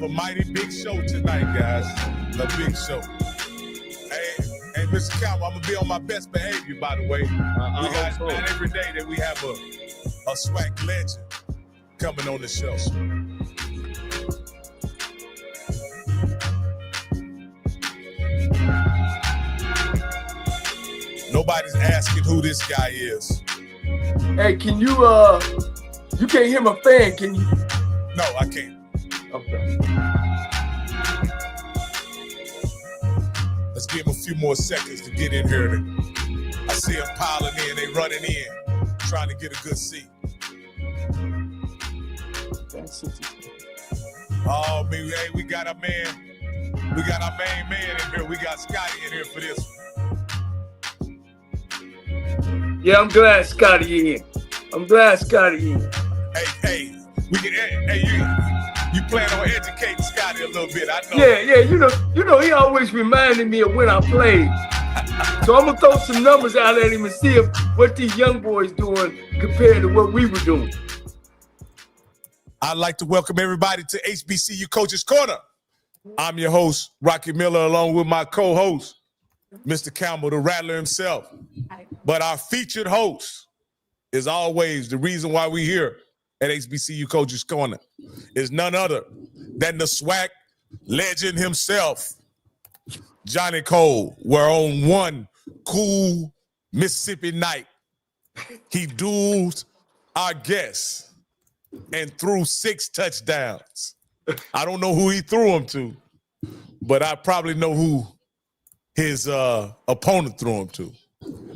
have a mighty big show tonight, guys. A big show. Hey, Mr. Campbell, I'm gonna be on my best behavior, by the way. Not every day that we have a SWAC legend coming on the show. Nobody's asking who this guy is. Hey, can you you can't hear my fan, can you? No, I can't. Okay. Let's give him a few more seconds to get in here. I see them piling in, they running in, trying to get a good seat. Oh, man, hey, we got our man. We got our main man in here. We got Scotty in here for this one. Yeah, I'm glad Scotty in. I'm glad Scotty in. Hey, we can. Hey, you plan on educating Scotty a little bit? I know. Yeah. You know, he always reminded me of when I played. So I'm gonna throw some numbers out at him and see what these young boys doing compared to what we were doing. I'd like to welcome everybody to HBCU Coaches Corner. I'm your host, Rocky Miller, along with my co-host, Mr. Campbell, the Rattler himself. But our featured host is always the reason why we're here at HBCU Coaches Corner is none other than the SWAC legend himself, Johnnie Cole, where on one cool Mississippi night, he dueled our guests and threw 6 touchdowns. I don't know who he threw them to, but I probably know who his opponent threw him to.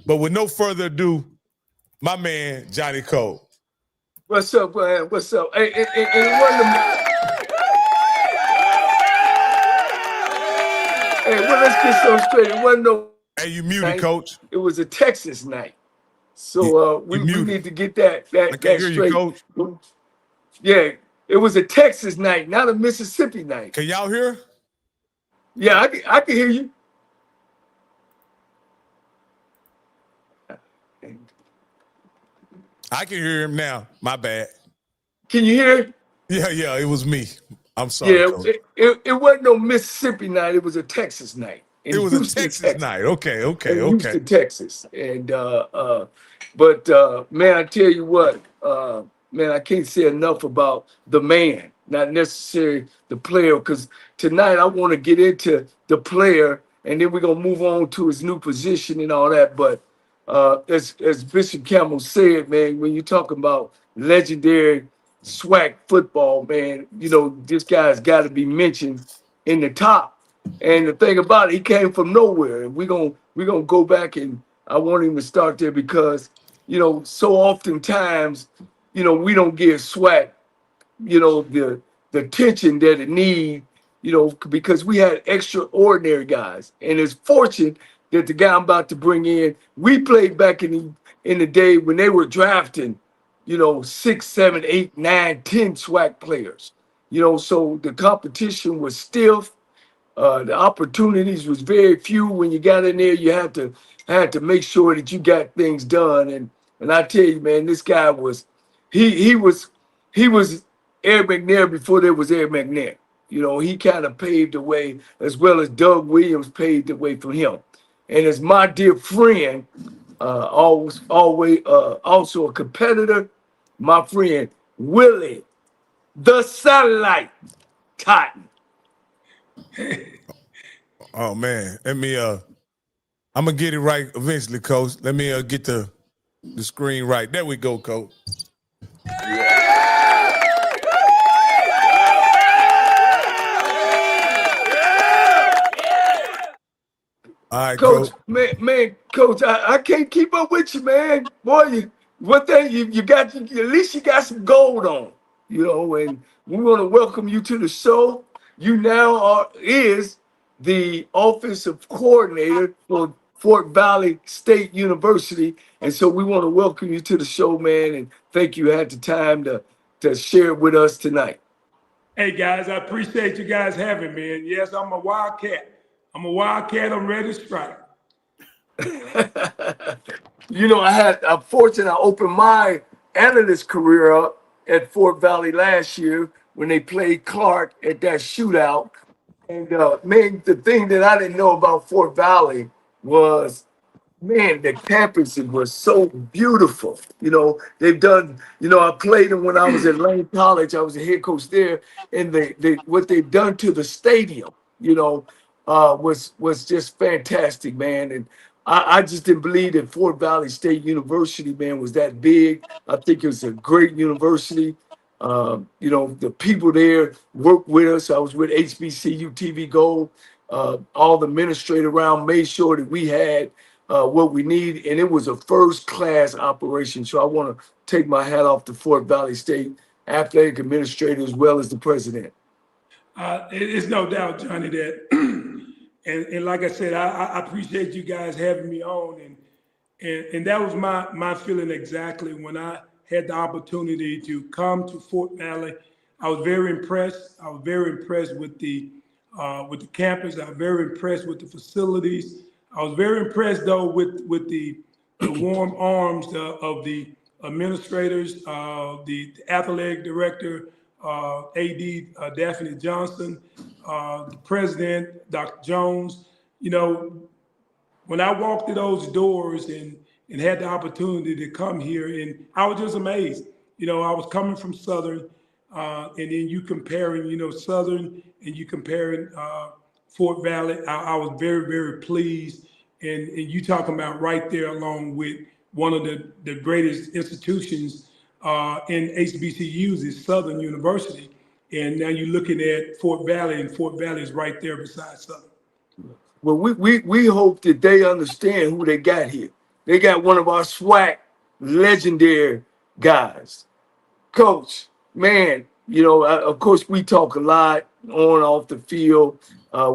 But with no further ado, my man, Johnnie Cole. What's up, man? What's up? Hey, well, let's get some straight. It wasn't no. Hey, you muted, night. Coach. It was a Texas night. So we need to get that I can't hear straight. you, Coach. Yeah, it was a Texas night, not a Mississippi night. Can y'all hear? Yeah, I can hear you. I can hear him now. My bad. Can you hear? Yeah, it was me. I'm sorry. Yeah, Coach. it wasn't no Mississippi night. It was a Texas night. It was Houston, a Texas night. Okay. Houston, Texas. And but man, I tell you what, man, I can't say enough about the man, not necessarily the player, because tonight I want to get into the player, and then we're gonna move on to his new position and all that. But as Bishop Campbell said, man, when you're talking about legendary SWAC football, man, you know, this guy's got to be mentioned in the top. And the thing about it, he came from nowhere. And we're gonna go back, and I want him to start there because, you know, so oftentimes, you know, we don't give SWAC, you know, the attention that it needs, you know, because we had extraordinary guys. And it's fortunate that the guy I'm about to bring in, we played back in the day when they were drafting, you know, 6, 7, 8, 9, 10 SWAC players. You know, so the competition was stiff. The opportunities was very few. When you got in there, you had to make sure that you got things done. And I tell you, man, this guy was he was Air McNair before there was Air McNair. You know, he kind of paved the way, as well as Doug Williams paved the way for him. And as my dear friend, always also a competitor, my friend Willie, the Satellite Totten. Oh man, let me I'm gonna get it right eventually, Coach. Let me get the screen right. There we go, Coach. All right, Coach. Man, Coach, I can't keep up with you, man. Boy, one thing you got, at least you got some gold on, you know. And we want to welcome you to the show. You now is the offensive coordinator for Fort Valley State University, and so we want to welcome you to the show, man. And thank you had the time to share it with us tonight. Hey guys, I appreciate you guys having me. And yes, I'm a Wildcat. I'm ready to strike. You know, I'm fortunate I opened my analyst career up at Fort Valley last year when they played Clark at that shootout. And man, the thing that I didn't know about Fort Valley was, man, the campus was so beautiful. You know, they've done, you know, I played them when I was at Lane College. I was a head coach there, and they what they've done to the stadium, you know, was just fantastic, man. And I just didn't believe that Fort Valley State University, man, was that big. I think it was a great university. You know, the people there worked with us. I was with HBCU TV Gold. All the administrators around made sure that we had what we need, and it was a first class operation. So I want to take my hat off to Fort Valley State athletic administrator as well as the president. It's no doubt, Johnny, that and like I said, I appreciate you guys having me on, and that was my feeling exactly when I had the opportunity to come to Fort Valley. I was very impressed. I was very impressed with the campus. I was very impressed with the facilities. I was very impressed though with the warm arms of the administrators, the athletic director, AD Daphne Johnson, the president, Dr. Jones. You know, when I walked through those doors and had the opportunity to come here, and I was just amazed. You know, I was coming from Southern, and then you comparing, you know, Southern and you comparing Fort Valley. I was very, very pleased. And you talking about right there along with one of the greatest institutions in HBCUs is Southern University. And now you're looking at Fort Valley, and Fort Valley is right there beside Southern. Well, we hope that they understand who they got here. They got one of our SWAC legendary guys. Coach, man, you know, of course, we talk a lot on and off the field.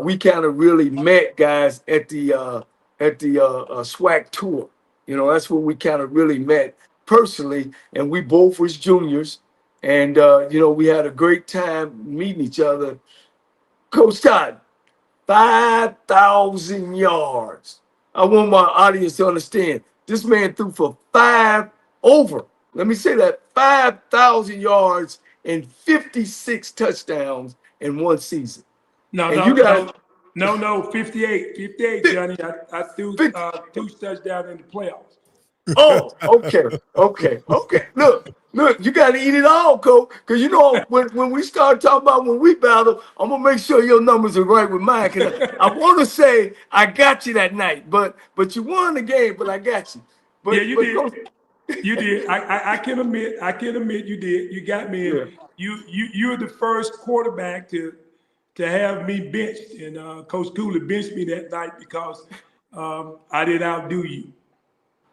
We kind of really met guys at the SWAC tour. You know, that's where we kind of really met personally, and we both was juniors, and you know, we had a great time meeting each other. Coach Totten, 5,000 yards. I want my audience to understand this man threw for let me say that, 5,000 yards and 56 touchdowns in one season. No, and you guys, no, 58, Johnny. I threw 2 touchdowns in the playoffs. Oh, okay. Look, you got to eat it all, Coach. Because you know, when we start talking about when we battle, I'm going to make sure your numbers are right with mine. Because I want to say I got you that night, but you won the game, but I got you. But, yeah, you did. Coach, you did. I can admit you did. You got me. Yeah. You're the first quarterback to have me benched, and Coach Cooley benched me that night because I didn't outdo you.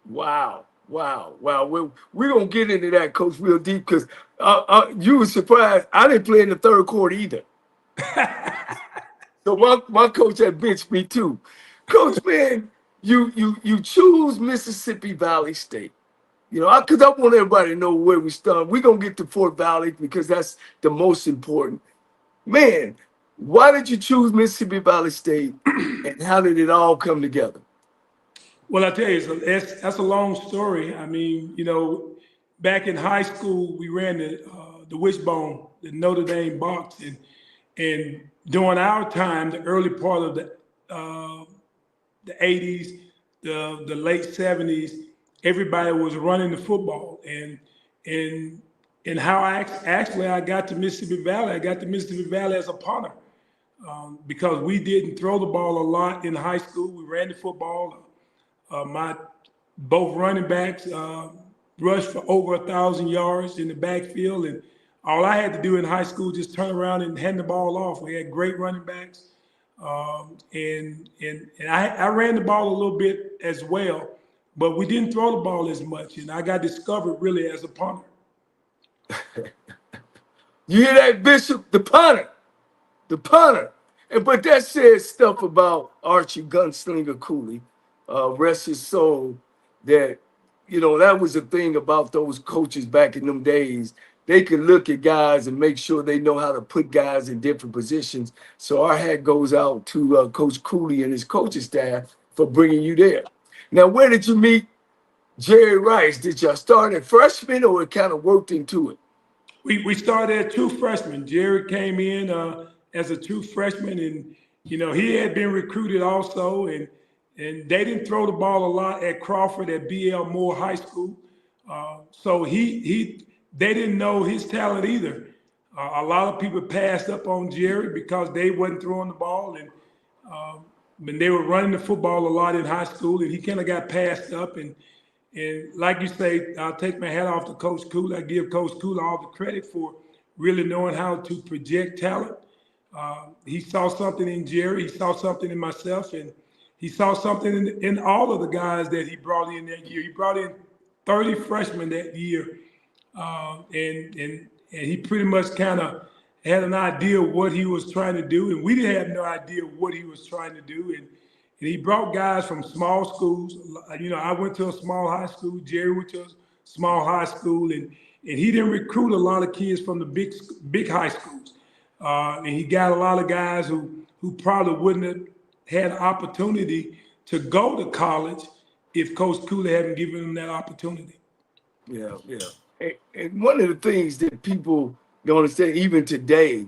Wow. We're going to get into that, Coach, real deep, because you were surprised. I didn't play in the third quarter either. So my coach had benched me too. Coach, man, you choose Mississippi Valley State. You know, because I want everybody to know where we start. We're going to get to Fort Valley because that's the most important. Man, why did you choose Mississippi Valley State, and how did it all come together? Well, I tell you, that's a long story. I mean, you know, back in high school, we ran the wishbone, the Notre Dame box, and during our time, the early part of the 80s, the late 70s, everybody was running the football, and how I got to Mississippi Valley. I got to Mississippi Valley as a punter because we didn't throw the ball a lot in high school. We ran the football. My both running backs rushed for over 1,000 yards in the backfield, and all I had to do in high school just turn around and hand the ball off. We had great running backs, and I ran the ball a little bit as well, but we didn't throw the ball as much, and I got discovered really as a punter. You hear that, Bishop? The punter. But that says stuff about Archie Gunslinger Cooley. Rest his soul, that, you know, that was the thing about those coaches back in them days. They could look at guys and make sure they know how to put guys in different positions. So our hat goes out to Coach Cooley and his coaching staff for bringing you there. Now, where did you meet Jerry Rice? Did y'all start at freshman, or it kind of worked into it? We started as true freshmen. Jerry came in as a true freshman, and he had been recruited also, and they didn't throw the ball a lot at Crawford at B.L. Moore High School, so they didn't know his talent either. A lot of people passed up on Jerry because they wasn't throwing the ball, and they were running the football a lot in high school, and he kind of got passed up. And like you say, I'll take my hat off to Coach Cooley. I give Coach Cooley all the credit for really knowing how to project talent. He saw something in Jerry. He saw something in myself, and he saw something in all of the guys that he brought in that year. He brought in 30 freshmen that year, and he pretty much kind of had an idea of what he was trying to do, and we didn't have no idea what he was trying to do. And he brought guys from small schools. I went to a small high school. Jerry went to a small high school, and he didn't recruit a lot of kids from the big high schools. And he got a lot of guys who probably wouldn't have had an opportunity to go to college if Coach Cooley hadn't given them that opportunity. Yeah. And one of the things that people don't understand, even today,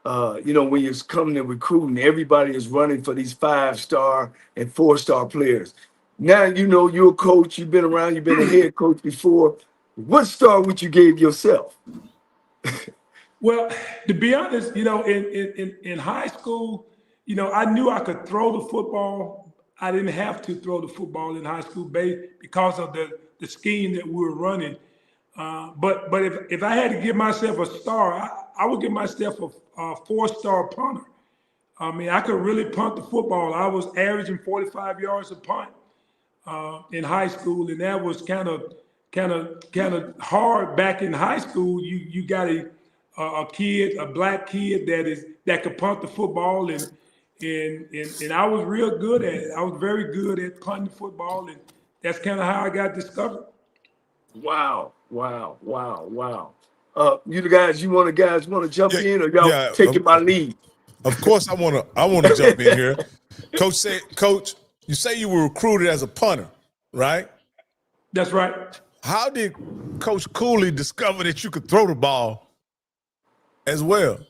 when you're coming to recruiting, everybody is running for these 5-star and 4-star players. Now, you're a coach, you've been around, you've been a head coach before. What star would you give yourself? Well, to be honest, in high school, I knew I could throw the football. I didn't have to throw the football in high school because of the scheme that we were running. But if I had to give myself a star, I would give myself a 4-star punter. I mean, I could really punt the football. I was averaging 45 yards a punt in high school, and that was kind of hard back in high school. You got a black kid that could punt the football, and I was real good at it. I was very good at punting the football, and that's kind of how I got discovered. Wow. You guys want to jump in, or y'all taking my lead? Of course, I want to jump in here. Coach, you say you were recruited as a punter, right? That's right. How did Coach Cooley discover that you could throw the ball as well?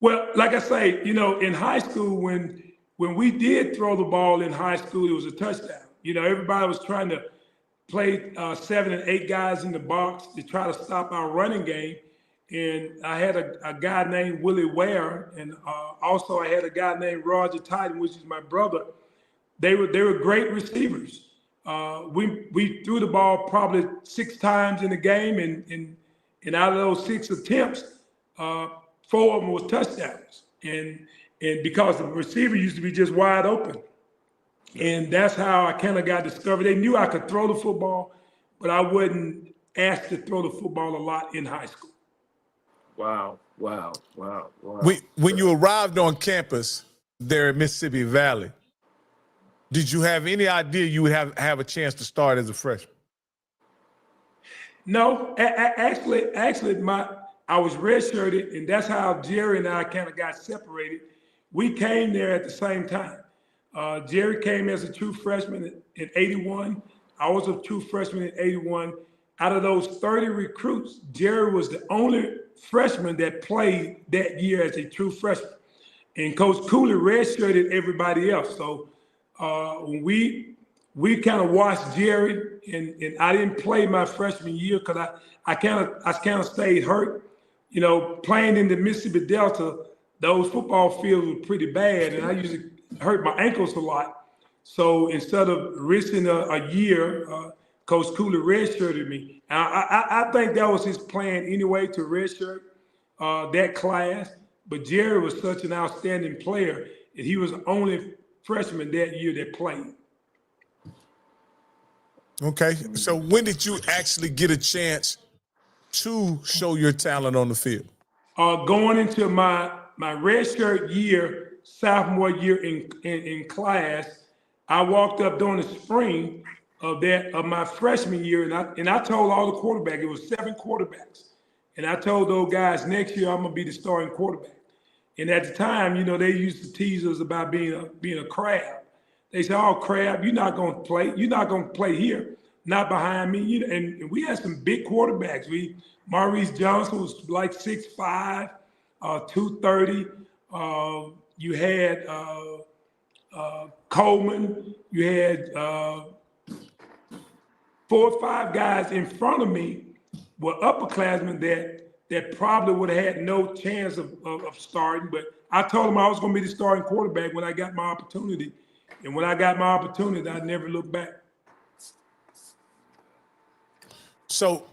Well, like I say, in high school, when we did throw the ball in high school, it was a touchdown. Everybody was trying to play 7 and 8 guys in the box to try to stop our running game. And I had a guy named Willie Ware, and also I had a guy named Roger Totten, which is my brother. They were great receivers. We threw the ball probably 6 times in the game, and out of those 6 attempts, 4 of them was touchdowns. And because the receiver used to be just wide open. And that's how I kind of got discovered. They knew I could throw the football, but I wasn't asked to throw the football a lot in high school. Wow. When you arrived on campus there at Mississippi Valley, did you have any idea you would have a chance to start as a freshman? No, actually, I was redshirted, and that's how Jerry and I kind of got separated. We came there at the same time. Jerry came as a true freshman in 81. I was a true freshman in 81. Out of those 30 recruits, Jerry was the only freshman that played that year as a true freshman. And Coach Cooley redshirted everybody else. So when we kind of watched Jerry, and I didn't play my freshman year because I kind of stayed hurt. Playing in the Mississippi Delta, those football fields were pretty bad, and I usually hurt my ankles a lot. So instead of risking a year, Coach Cooley redshirted me. I think that was his plan anyway, to redshirt that class. But Jerry was such an outstanding player that he was the only freshman that year that played. Okay, so when did you actually get a chance to show your talent on the field? Going into my redshirt year, sophomore year in class, I walked up during the spring of my freshman year, and I told all the quarterbacks, it was 7 quarterbacks, and I told those guys, next year I'm gonna be the starting quarterback. And at the time, they used to tease us about being a crab. They said, "Oh, crab, you're not gonna play here." not behind me. You know, and we had some big quarterbacks. Maurice Johnson was like 6'5", 230. You had Coleman. You had 4 or 5 guys in front of me were upperclassmen that probably would have had no chance of starting. But I told them I was going to be the starting quarterback when I got my opportunity. And when I got my opportunity, I never looked back. So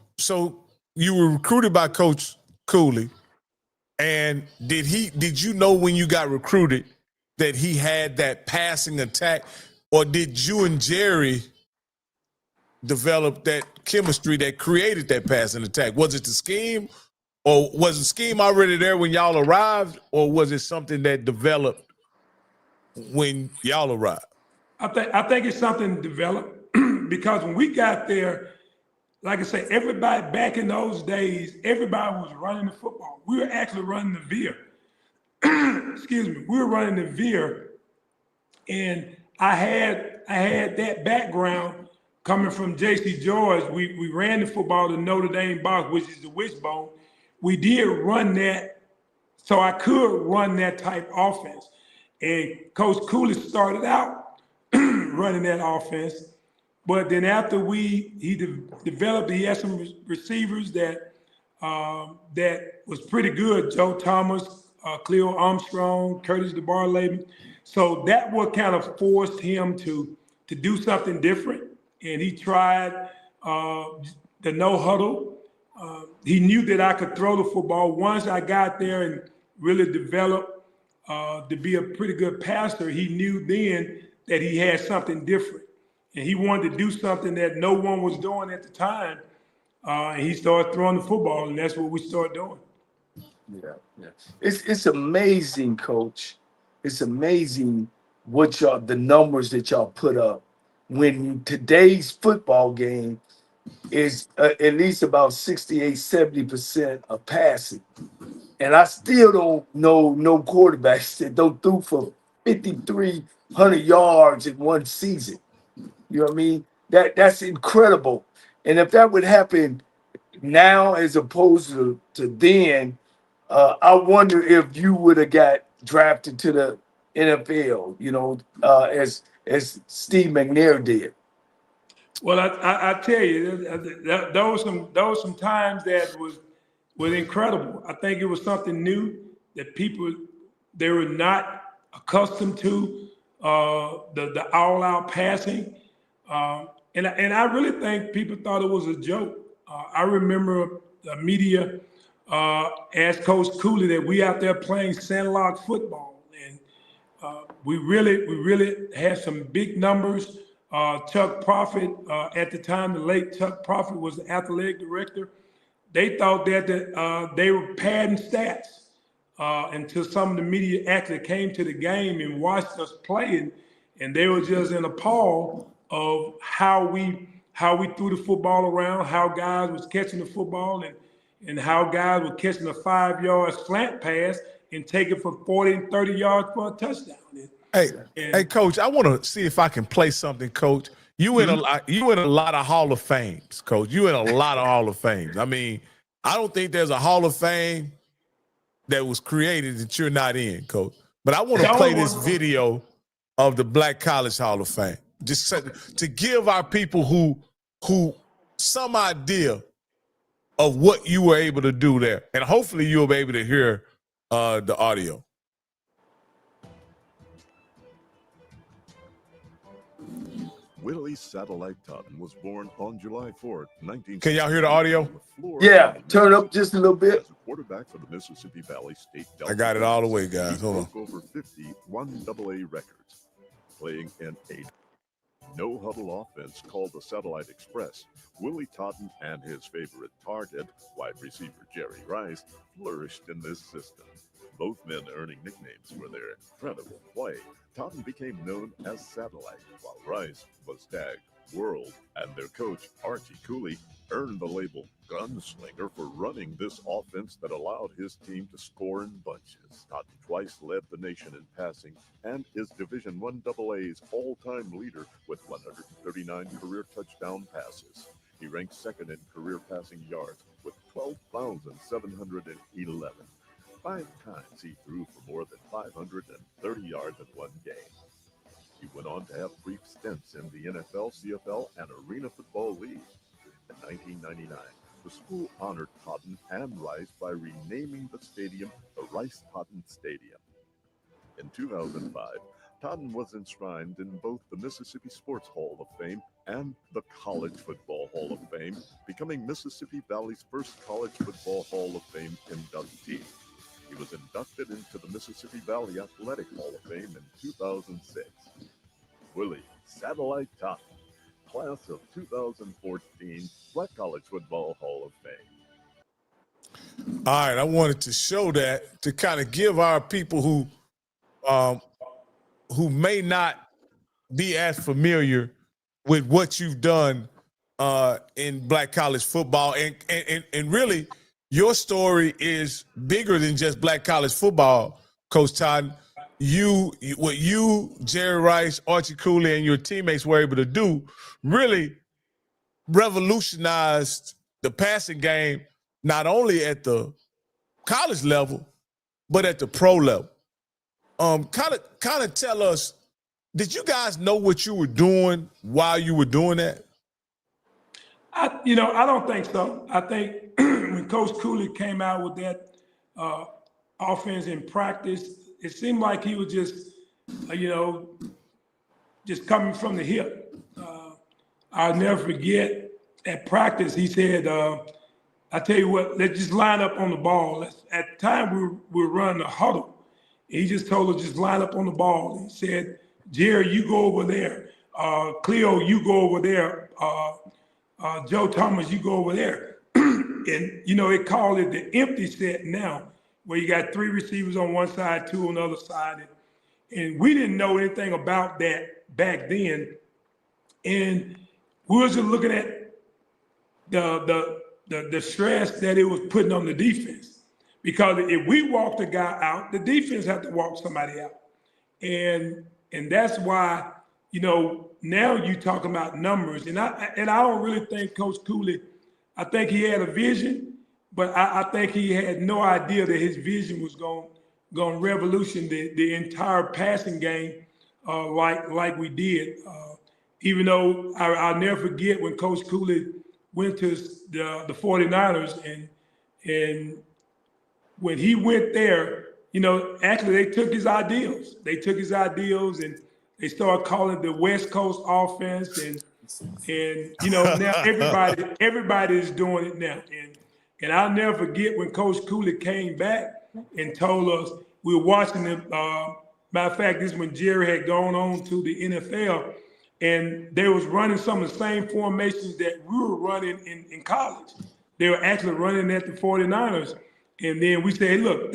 you were recruited by Coach Cooley, and did you know when you got recruited that he had that passing attack, or did you and Jerry develop that chemistry that created that passing attack? Was it the scheme, or was the scheme already there when y'all arrived, or was it something that developed when y'all arrived? I think it's something developed because when we got there, like I say, everybody back in those days, everybody was running the football. We were actually running the veer. Excuse me. We were running the veer, and I had that background coming from J.C. George. We ran the football to Notre Dame box, which is the wishbone. We did run that, so I could run that type offense. And Coach Cooley started out running that offense. But then after he developed, he had some receivers that was pretty good. Joe Thomas, Cleo Armstrong, Curtis DeBarleben. So that what kind of forced him to do something different. And he tried the no huddle. He knew that I could throw the football. Once I got there and really developed to be a pretty good passer, he knew then that he had something different. And he wanted to do something that no one was doing at the time. And he started throwing the football, and that's what we started doing. Yeah. It's amazing, Coach. It's amazing the numbers that y'all put up when today's football game is at least about 68-70% of passing. And I still don't know no quarterbacks that don't throw for 5,300 yards in one season. You know what I mean? That's incredible. And if that would happen now as opposed to then, I wonder if you would have got drafted to the NFL, as Steve McNair did. Well, I tell you, those some times that was incredible. I think it was something new that they were not accustomed to, the all-out passing. And I really think people thought it was a joke. I remember the media asked Coach Cooley that we out there playing sandlot football, and we really had some big numbers. Chuck Prophet, at the time, the late Chuck Prophet was the athletic director. They thought that they were padding stats until some of the media actually came to the game and watched us playing, and they were just in awe of how we threw the football around, how guys was catching the football, and how guys were catching a 5-yard slant pass and taking for 40 and 30 yards for a touchdown. Hey, Coach, I want to see if I can play something, Coach. You in a lot of Hall of Fames, Coach. You in a lot of Hall of Fames. I mean, I don't think there's a Hall of Fame that was created that you're not in, Coach. But I want to play this video of the Black College Hall of Fame, just to give our people who some idea of what you were able to do there, and hopefully you'll be able to hear the audio. Willie Satellite Totten was born on July 4th, 1960. Can y'all hear the audio? Yeah, turn up just a little bit. As a quarterback for the Mississippi Valley State. I got it all the way, guys. Hold on. Over 50 1AA records, playing in a no-huddle offense called the Satellite Express. Willie Totten and his favorite target, wide receiver Jerry Rice, flourished in this system. Both men earning nicknames for their incredible play. Totten became known as Satellite, while Rice was tagged world, and their coach, Archie Cooley, earned the label gunslinger for running this offense that allowed his team to score in bunches. Totten twice led the nation in passing and is Division I AA's all-time leader with 139 career touchdown passes. He ranks second in career passing yards with 12,711. 5 times he threw for more than 530 yards in one game. He went on to have brief stints in the NFL, CFL, and Arena Football League. In 1999, the school honored Totten and Rice by renaming the stadium the Rice-Totten Stadium. In 2005, Totten was enshrined in both the Mississippi Sports Hall of Fame and the College Football Hall of Fame, becoming Mississippi Valley's first College Football Hall of Fame inductee. He was inducted into the Mississippi Valley Athletic Hall of Fame in 2006. Willie Satellite Totten, class of 2014, SWAC College Football Hall of Fame. All right, I wanted to show that to kind of give our people who may not be as familiar with what you've done in Black college football, and really, your story is bigger than just Black college football, Coach Totten. What you, Jerry Rice, Archie Cooley, and your teammates were able to do really revolutionized the passing game, not only at the college level, but at the pro level. Kind of tell us, did you guys know what you were doing while you were doing that? I don't think so. I think when Coach Cooley came out with that offense in practice, it seemed like he was just, just coming from the hip. I'll never forget at practice, he said, I tell you what, let's just line up on the ball. At the time, we were running a huddle. He just told us just line up on the ball. He said, Jerry, you go over there. Cleo, you go over there. Joe Thomas, you go over there. And, they call it the empty set now, where you got 3 receivers on one side, 2 on the other side. And we didn't know anything about that back then. And we were just looking at the stress that it was putting on the defense. Because if we walk the guy out, the defense have to walk somebody out. And that's why, now you talking about numbers. And I don't really think Coach Cooley, I think he had a vision, but I think he had no idea that his vision was going to revolution the entire passing game like we did. Even though I'll never forget when Coach Cooley went to the 49ers and when he went there, actually they took his ideals. They took his ideals and they started calling it the West Coast offense. And now everybody is doing it now. And I'll never forget when Coach Cooley came back and told us, we were watching him. Matter of fact, this is when Jerry had gone on to the NFL, and they was running some of the same formations that we were running in college. They were actually running at the 49ers. And then we said, look,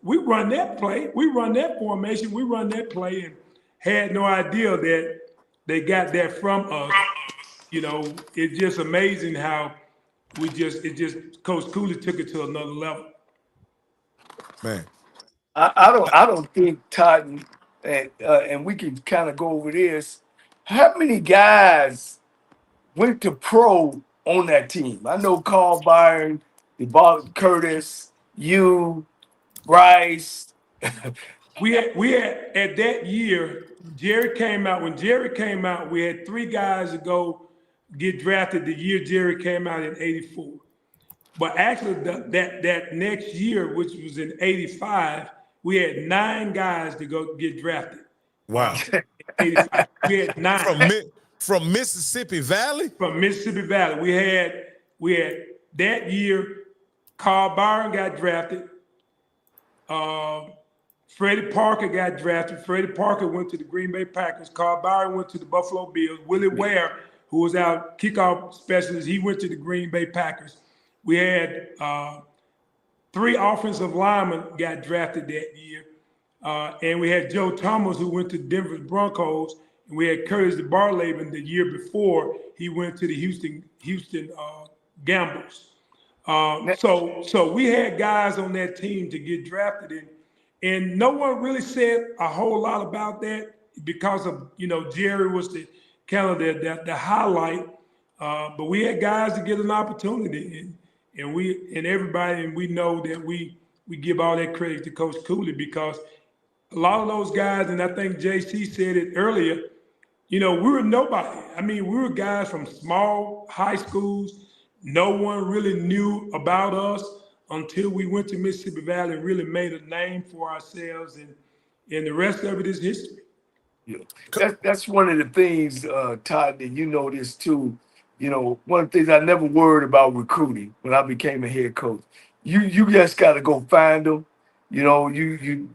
we run that play. We run that formation. We run that play, and had no idea that they got that from us. It's just amazing how Coach Cooley took it to another level. Man, I don't think Totten, and we can kind of go over this. How many guys went to pro on that team? I know Carl Byron, DeBarton Curtis, you, Rice. We had at that year, Jerry came out. When Jerry came out, we had 3 guys to go get drafted the year Jerry came out in '84. But actually, that next year, which was in '85, we had 9 guys to go get drafted. wow. 85. We had 9 From Mississippi Valley? From Mississippi Valley. We had that year, Carl Byron got drafted. Freddie Parker got drafted. Freddie Parker went to the Green Bay Packers. Carl Byron went to the Buffalo Bills. Willie Ware, who was our kickoff specialist, he went to the Green Bay Packers. We had 3 offensive linemen got drafted that year. And we had Joe Thomas, who went to Denver Broncos. And we had Curtis DeBarlaven the year before he went to the Houston Gamblers. So we had guys on that team to get drafted in, and no one really said a whole lot about that because of, Jerry was the kind of the highlight. But we had guys to get an opportunity, and we know that we give all that credit to Coach Cooley, because a lot of those guys, and I think JC said it earlier, we were nobody. I mean, we were guys from small high schools. No one really knew about us until we went to Mississippi Valley and really made a name for ourselves, and the rest of it is history. Yeah. That's one of the things, Todd, that you know this too. One of the things I never worried about recruiting when I became a head coach. You just got to go find them. You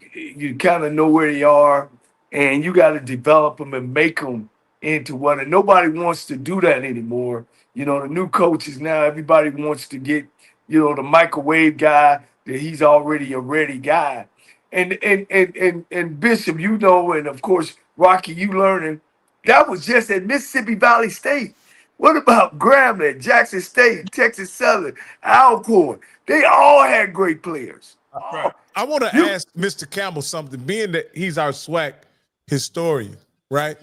kind of know where they are, and you got to develop them and make them into what. And nobody wants to do that anymore. The new coaches now, everybody wants to get, the microwave guy that he's already a ready guy. And Bishop, and of course, Rocky, you learning, that was just at Mississippi Valley State. What about Grambling, Jackson State, Texas Southern, Alcorn? They all had great players. Right. I want to ask Mr. Campbell something, being that he's our SWAC historian, right?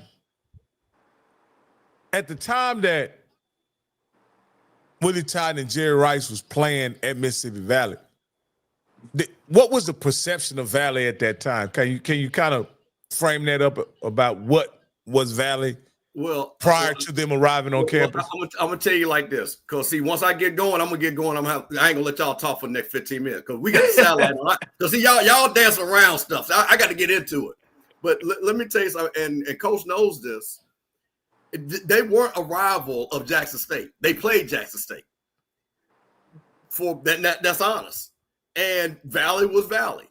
At the time that Willie Totten and Jerry Rice was playing at Mississippi Valley, what was the perception of Valley at that time? Can you kind of frame that up about what was Valley prior to them arriving on campus? I'm gonna tell you like this, because see, once I get going, I'm gonna get going. I ain't gonna let y'all talk for the next 15 minutes, because we got the satellite on. Because see, y'all dance around stuff. So I got to get into it. But let me tell you something, and Coach knows this. They weren't a rival of Jackson State. They played Jackson State. For that's honest. And Valley was Valley.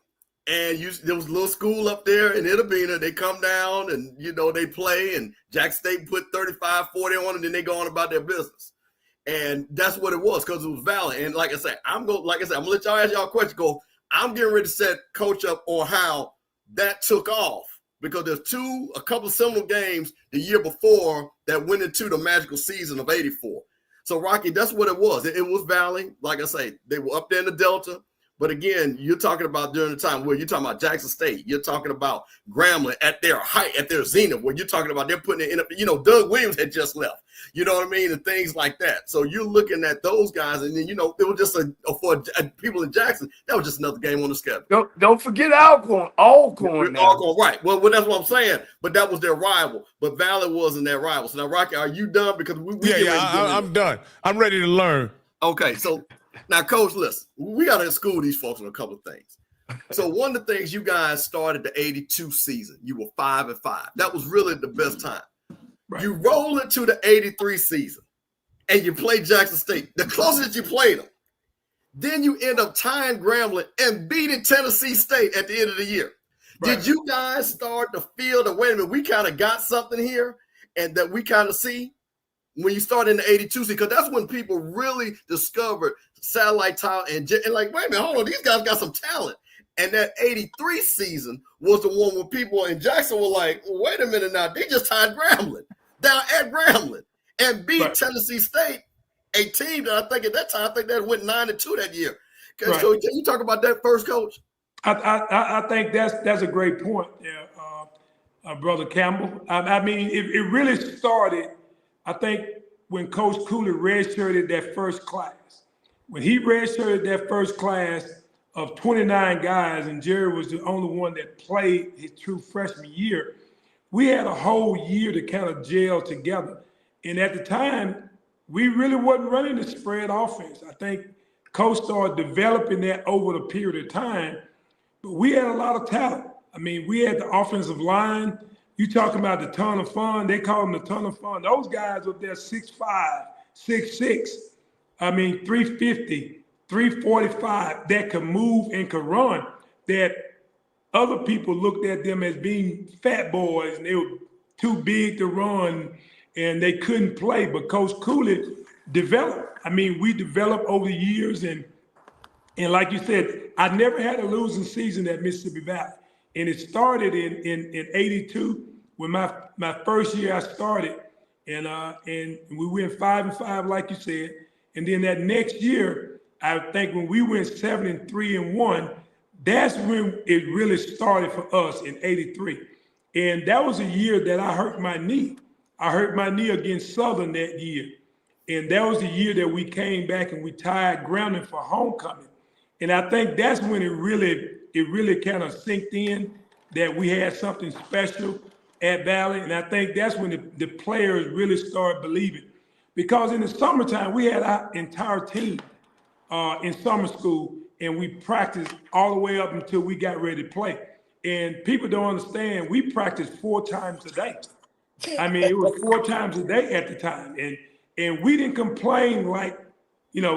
And there was a little school up there in Itabena. They come down and, they play, and Jackson State put 35, 40 on them, and then they go on about their business. And that's what it was, because it was Valley. And like I said, I'm going to let y'all ask y'all a question. I'm getting ready to set Coach up on how that took off, because there's a couple of similar games the year before that went into the magical season of 84. So, Rocky, that's what it was. It was Valley. Like I say, they were up there in the Delta. But again, you're talking about during the time where you're talking about Jackson State. You're talking about Grambling at their height, at their zenith, where you're talking about they're putting it in. Doug Williams had just left. You know what I mean? And things like that. So you're looking at those guys, and then, it was just for people in Jackson, that was just another game on the schedule. Don't forget Alcorn. Alcorn, right. Well, that's what I'm saying. But that was their rival. But Valley wasn't their rival. So now, Rocky, are you done? Because I'm done. I'm ready to learn. Okay, so now, Coach, listen, we got to school these folks on a couple of things. So one of the things, you guys started the 82 season. You were 5-5. That was really the best time. Right. You roll into the 83 season, and you play Jackson State, the closest you played them. Then you end up tying Grambling and beating Tennessee State at the end of the year. Right. Did you guys start to feel that, wait a minute, we kind of got something here, and that we kind of see when you start in the 82 season? Because that's when people really discovered satellite tile and like, wait a minute, hold on, these guys got some talent. And that 83 season was the one where people in Jackson were like, wait a minute now, they just tied Grambling down at Grambling and beat Tennessee State, a team that I think at that time, that went 9-2 that year. Right. So can you talk about that first, Coach? I think that's a great point there, Brother Campbell. I mean, it really started, I think, when Coach Cooley redshirted that first class. When he redshirted that first class of 29 guys, and Jerry was the only one that played his true freshman year, we had a whole year to kind of gel together. And at the time, we really wasn't running the spread offense. I think Coach started developing that over the period of time, but we had a lot of talent. I mean, we had the offensive line. You talking about the ton of fun. They call them the ton of fun. Those guys up there 6'5", 6'6", I mean, 350, 345, that could move and could run, that other people looked at them as being fat boys, and they were too big to run, and they couldn't play. But Coach Cooley developed. I mean, we developed over the years, and like you said, I never had a losing season at Mississippi Valley. And it started in 82 when my first year I started, and we went 5-5, like you said, and then that next year, I think when we went 7-3-1, that's when it really started for us in '83, and that was a year that I hurt my knee. I hurt my knee against Southern that year, and that was the year that we came back and we tied grounding for homecoming, and I think that's when it really kind of sinked in that we had something special at Valley, and I think that's when the players really started believing. Because in the summertime, we had our entire team in summer school, and we practiced all the way up until we got ready to play. And people don't understand, we practiced 4 times a day. I mean, it was 4 times a day at the time. And we didn't complain like,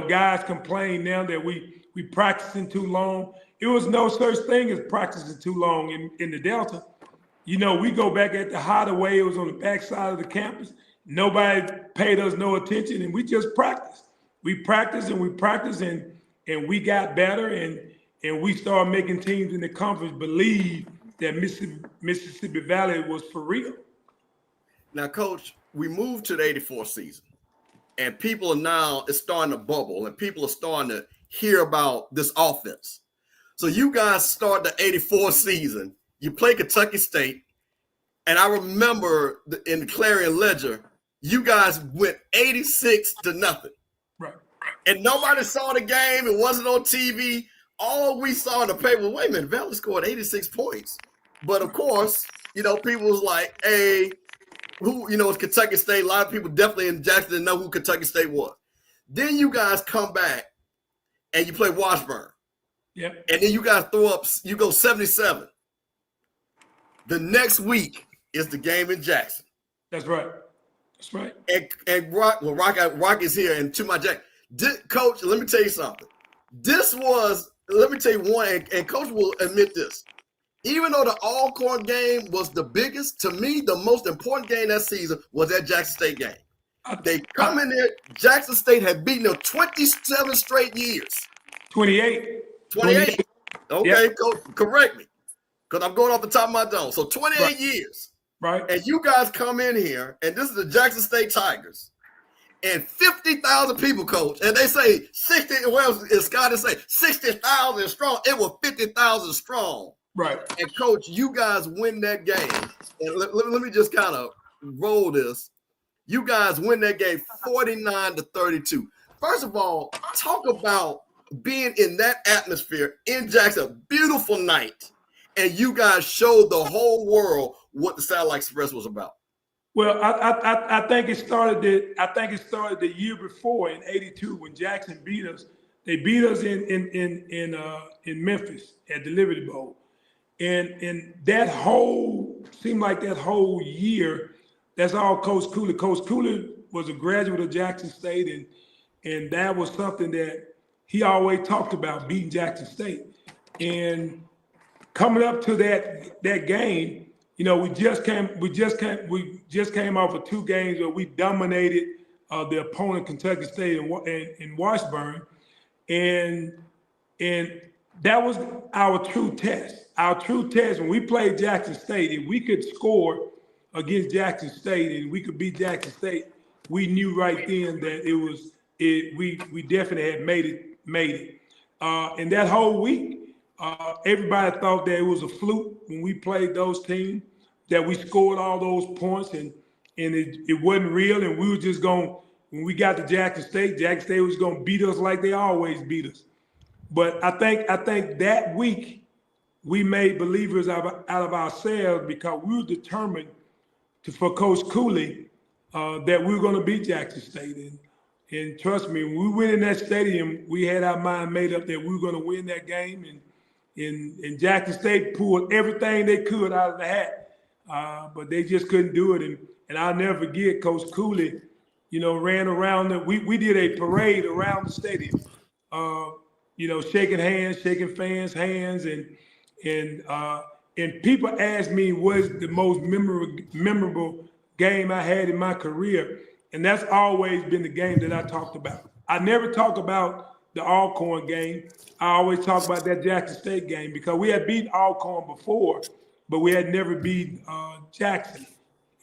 guys complain now that we practicing too long. It was no such thing as practicing too long in the Delta. We go back at the Hideaway. It was on the backside of the campus. Nobody paid us no attention, and we just practiced. We practiced and we practiced, and we got better, and we started making teams in the conference believe that Mississippi Valley was for real. Now, Coach, we moved to the '84 season, and people are now, it's starting to bubble, and people are starting to hear about this offense. So you guys start the '84 season, you play Kentucky State, and I remember in the Clarion Ledger, you guys went 86-0. Right. And nobody saw the game. It wasn't on TV. All we saw in the paper, wait a minute, Valley scored 86 points. But of course, people was like, hey, it's Kentucky State. A lot of people definitely in Jackson didn't know who Kentucky State was. Then you guys come back and you play Washburn. Yep. And then you guys you go 77. The next week is the game in Jackson. That's right. That's right. And Rock is here. And to my Jack, Coach, let me tell you something. Let me tell you one, and Coach will admit this. Even though the Alcorn game was the biggest, to me, the most important game that season was that Jackson State game. They come in there, Jackson State had beaten them 27 straight years. 28. Okay, Yep. Coach, correct me, because I'm going off the top of my dome. So 28 years. Right. And you guys come in here, and this is the Jackson State Tigers, and 50,000 people, Coach, and they say 60, well, as Scott is saying, 60,000 strong. It was 50,000 strong. Right. And Coach, you guys win that game. And let me just kind of roll this. You guys win that game 49-32. First of all, talk about being in that atmosphere in Jackson, beautiful night, and you guys showed the whole world what the Satellite Express was about. Well, I think it started the year before in '82 when Jackson beat us. They beat us in Memphis at the Liberty Bowl, and that seemed like that whole year. That's all Coach Cooley. Coach Cooley was a graduate of Jackson State, and that was something that he always talked about, beating Jackson State. And coming up to that game, we just came off of 2 games where we dominated the opponent, Kentucky State and Washburn, and that was our true test. Our true test when we played Jackson State, if we could score against Jackson State and we could beat Jackson State, we knew right then that we definitely had made it. And that whole week, everybody thought that it was a fluke when we played those teams, that we scored all those points and it wasn't real. And we were just when we got to Jackson State was going to beat us like they always beat us. But I think that week we made believers out of ourselves because we were determined for Coach Cooley that we were going to beat Jackson State. And trust me, when we went in that stadium, we had our mind made up that we were going to win that game. And Jackson State pulled everything they could out of the hat, but they just couldn't do it. And I'll never forget Coach Cooley, ran around. We did a parade around the stadium, shaking hands, shaking fans' hands, and people asked me what's the most memorable game I had in my career. And that's always been the game that I talked about. I never talk about the Alcorn game. I always talk about that Jackson State game because we had beat Alcorn before, but we had never beat Jackson.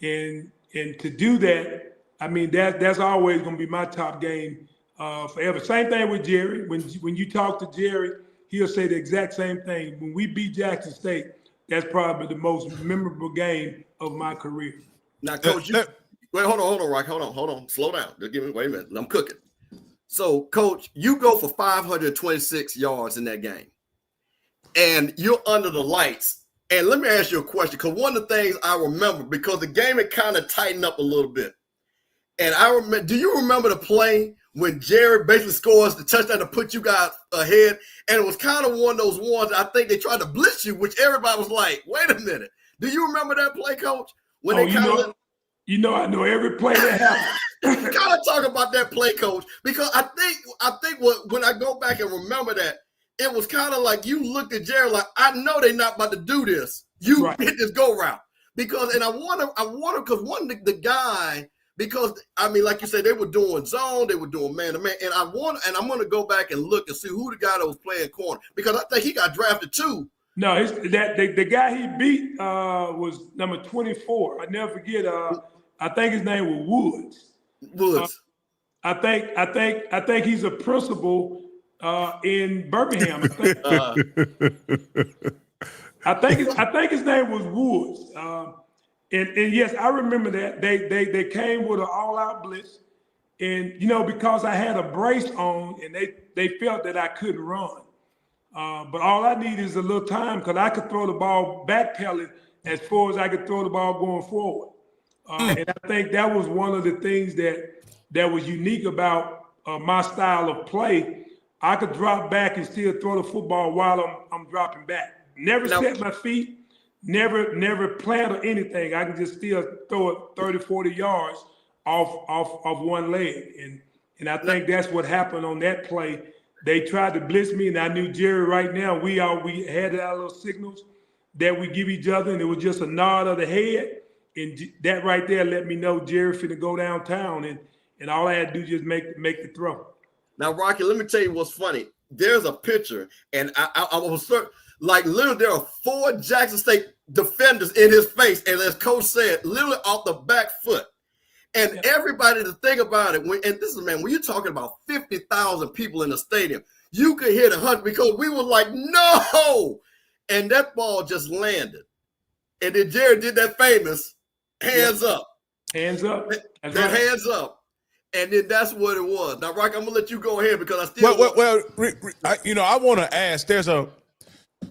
And to do that, I mean, that's always going to be my top game forever. Same thing with Jerry. When you talk to Jerry, he'll say the exact same thing. When we beat Jackson State, that's probably the most memorable game of my career. Now, Coach, wait, hold on, Rock. Hold on. Slow down. Just wait a minute. I'm cooking. So, Coach, you go for 526 yards in that game, and you're under the lights. And let me ask you a question, because one of the things I remember, because the game had kind of tightened up a little bit, and I remember. Do you remember the play when Jerry basically scores the touchdown to put you guys ahead? And it was kind of one of those ones. I think they tried to blitz you, which everybody was like, "Wait a minute." Do you remember that play, Coach? When they kind of. I know every play that happened. Kind of talk about that play, Coach, because I think when I go back and remember that, it was kind of like you looked at Jerry like, I know they're not about to do this. You hit this go route because, and I wonder because one of the guy, because I mean, like you said, they were doing zone, they were doing man to man, and I'm going to go back and look and see who the guy that was playing corner, because I think he got drafted too. No, the guy he beat was number 24. I never forget. I think his name was Woods. Woods. I think he's a principal in Birmingham. I think his name was Woods. And yes, I remember that they came with an all-out blitz, and because I had a brace on, and they felt that I couldn't run. But all I need is a little time, because I could throw the ball backpedaling as far as I could throw the ball going forward. And I think that was one of the things that was unique about my style of play. I could drop back and still throw the football while I'm dropping back. Never set my feet, never plant or anything. I can just still throw it 30, 40 yards off one leg. And I think that's what happened on that play. They tried to blitz me, and I knew Jerry right now. We had our little signals that we give each other, and it was just a nod of the head. And that right there let me know Jerry finna go downtown, and all I had to do just make the throw. Now, Rocky, let me tell you what's funny. There's a picture, and I was like, literally, there are 4 Jackson State defenders in his face, and as Coach said, literally off the back foot. And everybody, to think about it, when you're talking about 50,000 people in the stadium, you could hit 100, because we were like, no, and that ball just landed, and then Jerry did that famous. Hands up. Hands up. Hands up. And then that's what it was. Now, Rock, I'm going to let you go ahead, because I still I want to ask,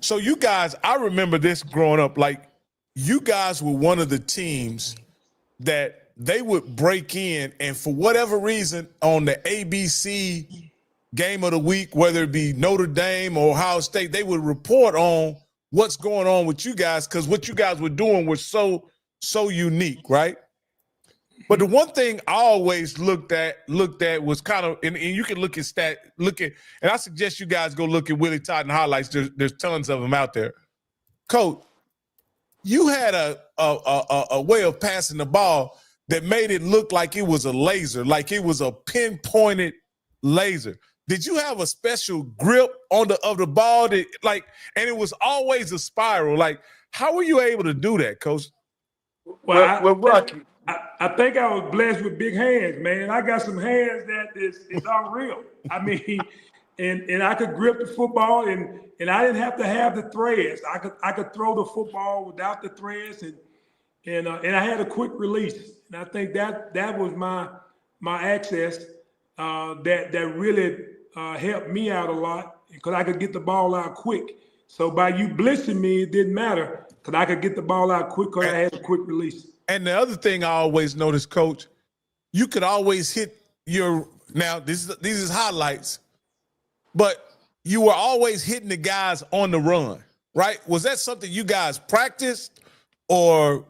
so you guys, I remember this growing up, like you guys were one of the teams that they would break in, and for whatever reason on the ABC game of the week, whether it be Notre Dame or Ohio State, they would report on what's going on with you guys, because what you guys were doing was so unique, right? But the one thing I always looked at was kind of, and you can look at, and I suggest you guys go look at Willie Totten highlights. There's tons of them out there. Coach, you had a way of passing the ball that made it look like it was a laser, like it was a pinpointed laser. Did you have a special grip of the ball and it was always a spiral? Like, how were you able to do that, Coach? Well, Rocky, I think I was blessed with big hands, man. I got some hands that is unreal. I mean, and I could grip the football, and I didn't have to have the threads. I could throw the football without the threads, and I had a quick release. And I think that was my access that really helped me out a lot, because I could get the ball out quick. So by you blitzing me, it didn't matter, because I could get the ball out quick because I had a quick release. And the other thing I always noticed, Coach, you could always hit now these is highlights, but you were always hitting the guys on the run, right? Was that something you guys practiced, or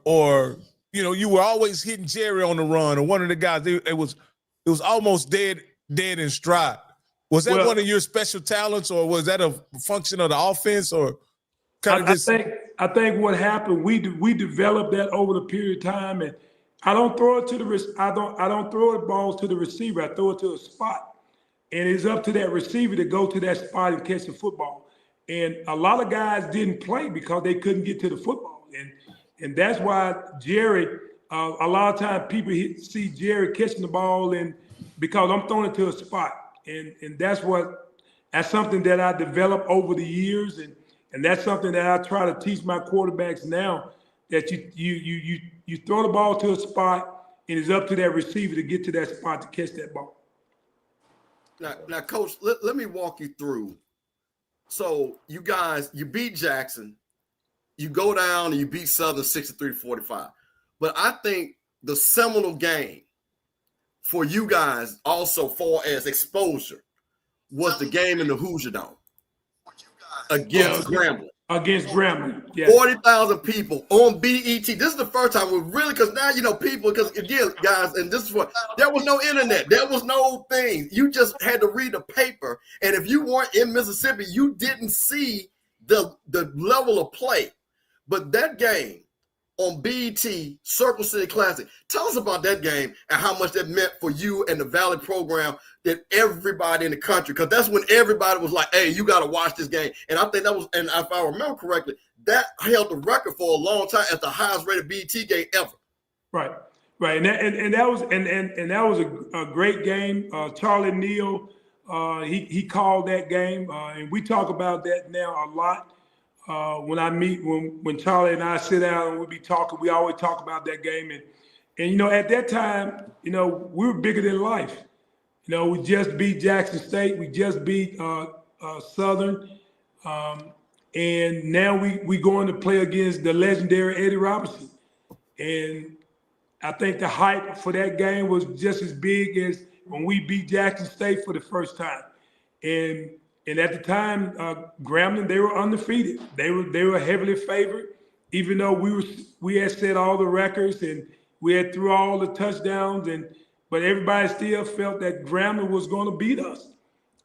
you were always hitting Jerry on the run, or one of the guys? It was almost dead in stride. Was that one of your special talents, or was that a function of the offense, or kind of just? I think what happened, we developed that over the period of time, and I don't throw it to I don't throw the balls to the receiver. I throw it to a spot, and it's up to that receiver to go to that spot and catch the football. And a lot of guys didn't play because they couldn't get to the football. And that's why Jerry, a lot of times people see Jerry catching the ball because I'm throwing it to a spot. And that's something that I developed over the years. And that's something that I try to teach my quarterbacks now, that you throw the ball to a spot and it's up to that receiver to get to that spot to catch that ball. Now, Coach, let me walk you through. So you guys, you beat Jackson, you go down and you beat Southern 63-45. But I think the seminal game for you guys also far as exposure was the game in the Hoosier Dome against Grambling. Against Grambling, yeah. 40,000 people on BET. This is the first time we really, because now, people, because again, guys, and this is what, there was no internet. There was no thing. You just had to read the paper. And if you weren't in Mississippi, you didn't see the level of play. But that game on BET, Circle City Classic, tell us about that game and how much that meant for you and the Valley program, that everybody in the country, because that's when everybody was like, hey, you got to watch this game. And I think that was, and if I remember correctly, that held the record for a long time as the highest rated BET game ever. Right. And that was a great game. Charlie Neal, he called that game. And we talk about that now a lot. When Charlie and I sit down and we'll be talking, we always talk about that game. And at that time, we were bigger than life. We just beat Jackson State. We just beat Southern. And now we going to play against the legendary Eddie Robinson. And I think the hype for that game was just as big as when we beat Jackson State for the first time. And at the time, Grambling, they were undefeated. They were heavily favored, even though we had set all the records and we had threw all the touchdowns, but everybody still felt that Grambling was going to beat us.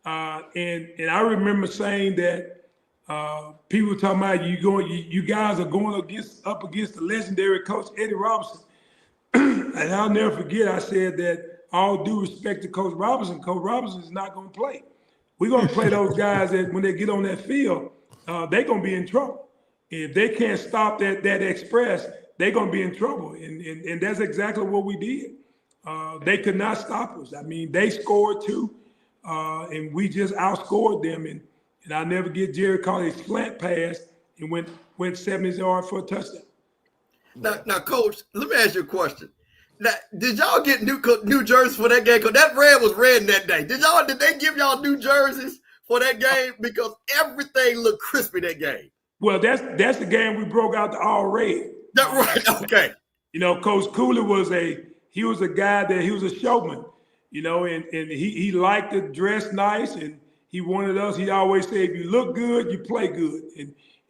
And I remember saying that people were talking about you guys are going up against the legendary coach Eddie Robinson. And I'll never forget, I said that all due respect to Coach Robinson is not going to play. We're going to play those guys that when they get on that field, they're going to be in trouble. If they can't stop that express, they're going to be in trouble. And that's exactly what we did. They could not stop us. I mean, they scored too, and we just outscored them. And I'll never get Jerry caught a slant pass and went 70 yards for a touchdown. Now, Coach, let me ask you a question. Now, did y'all get new jerseys for that game? Because that red was red that day. Did they give y'all new jerseys for that game? Because everything looked crispy that game. Well, that's the game we broke out the all red. That right? Okay. Coach Cooley was a guy that he was a showman. And he liked to dress nice, and he wanted us. He always said, if you look good, you play good,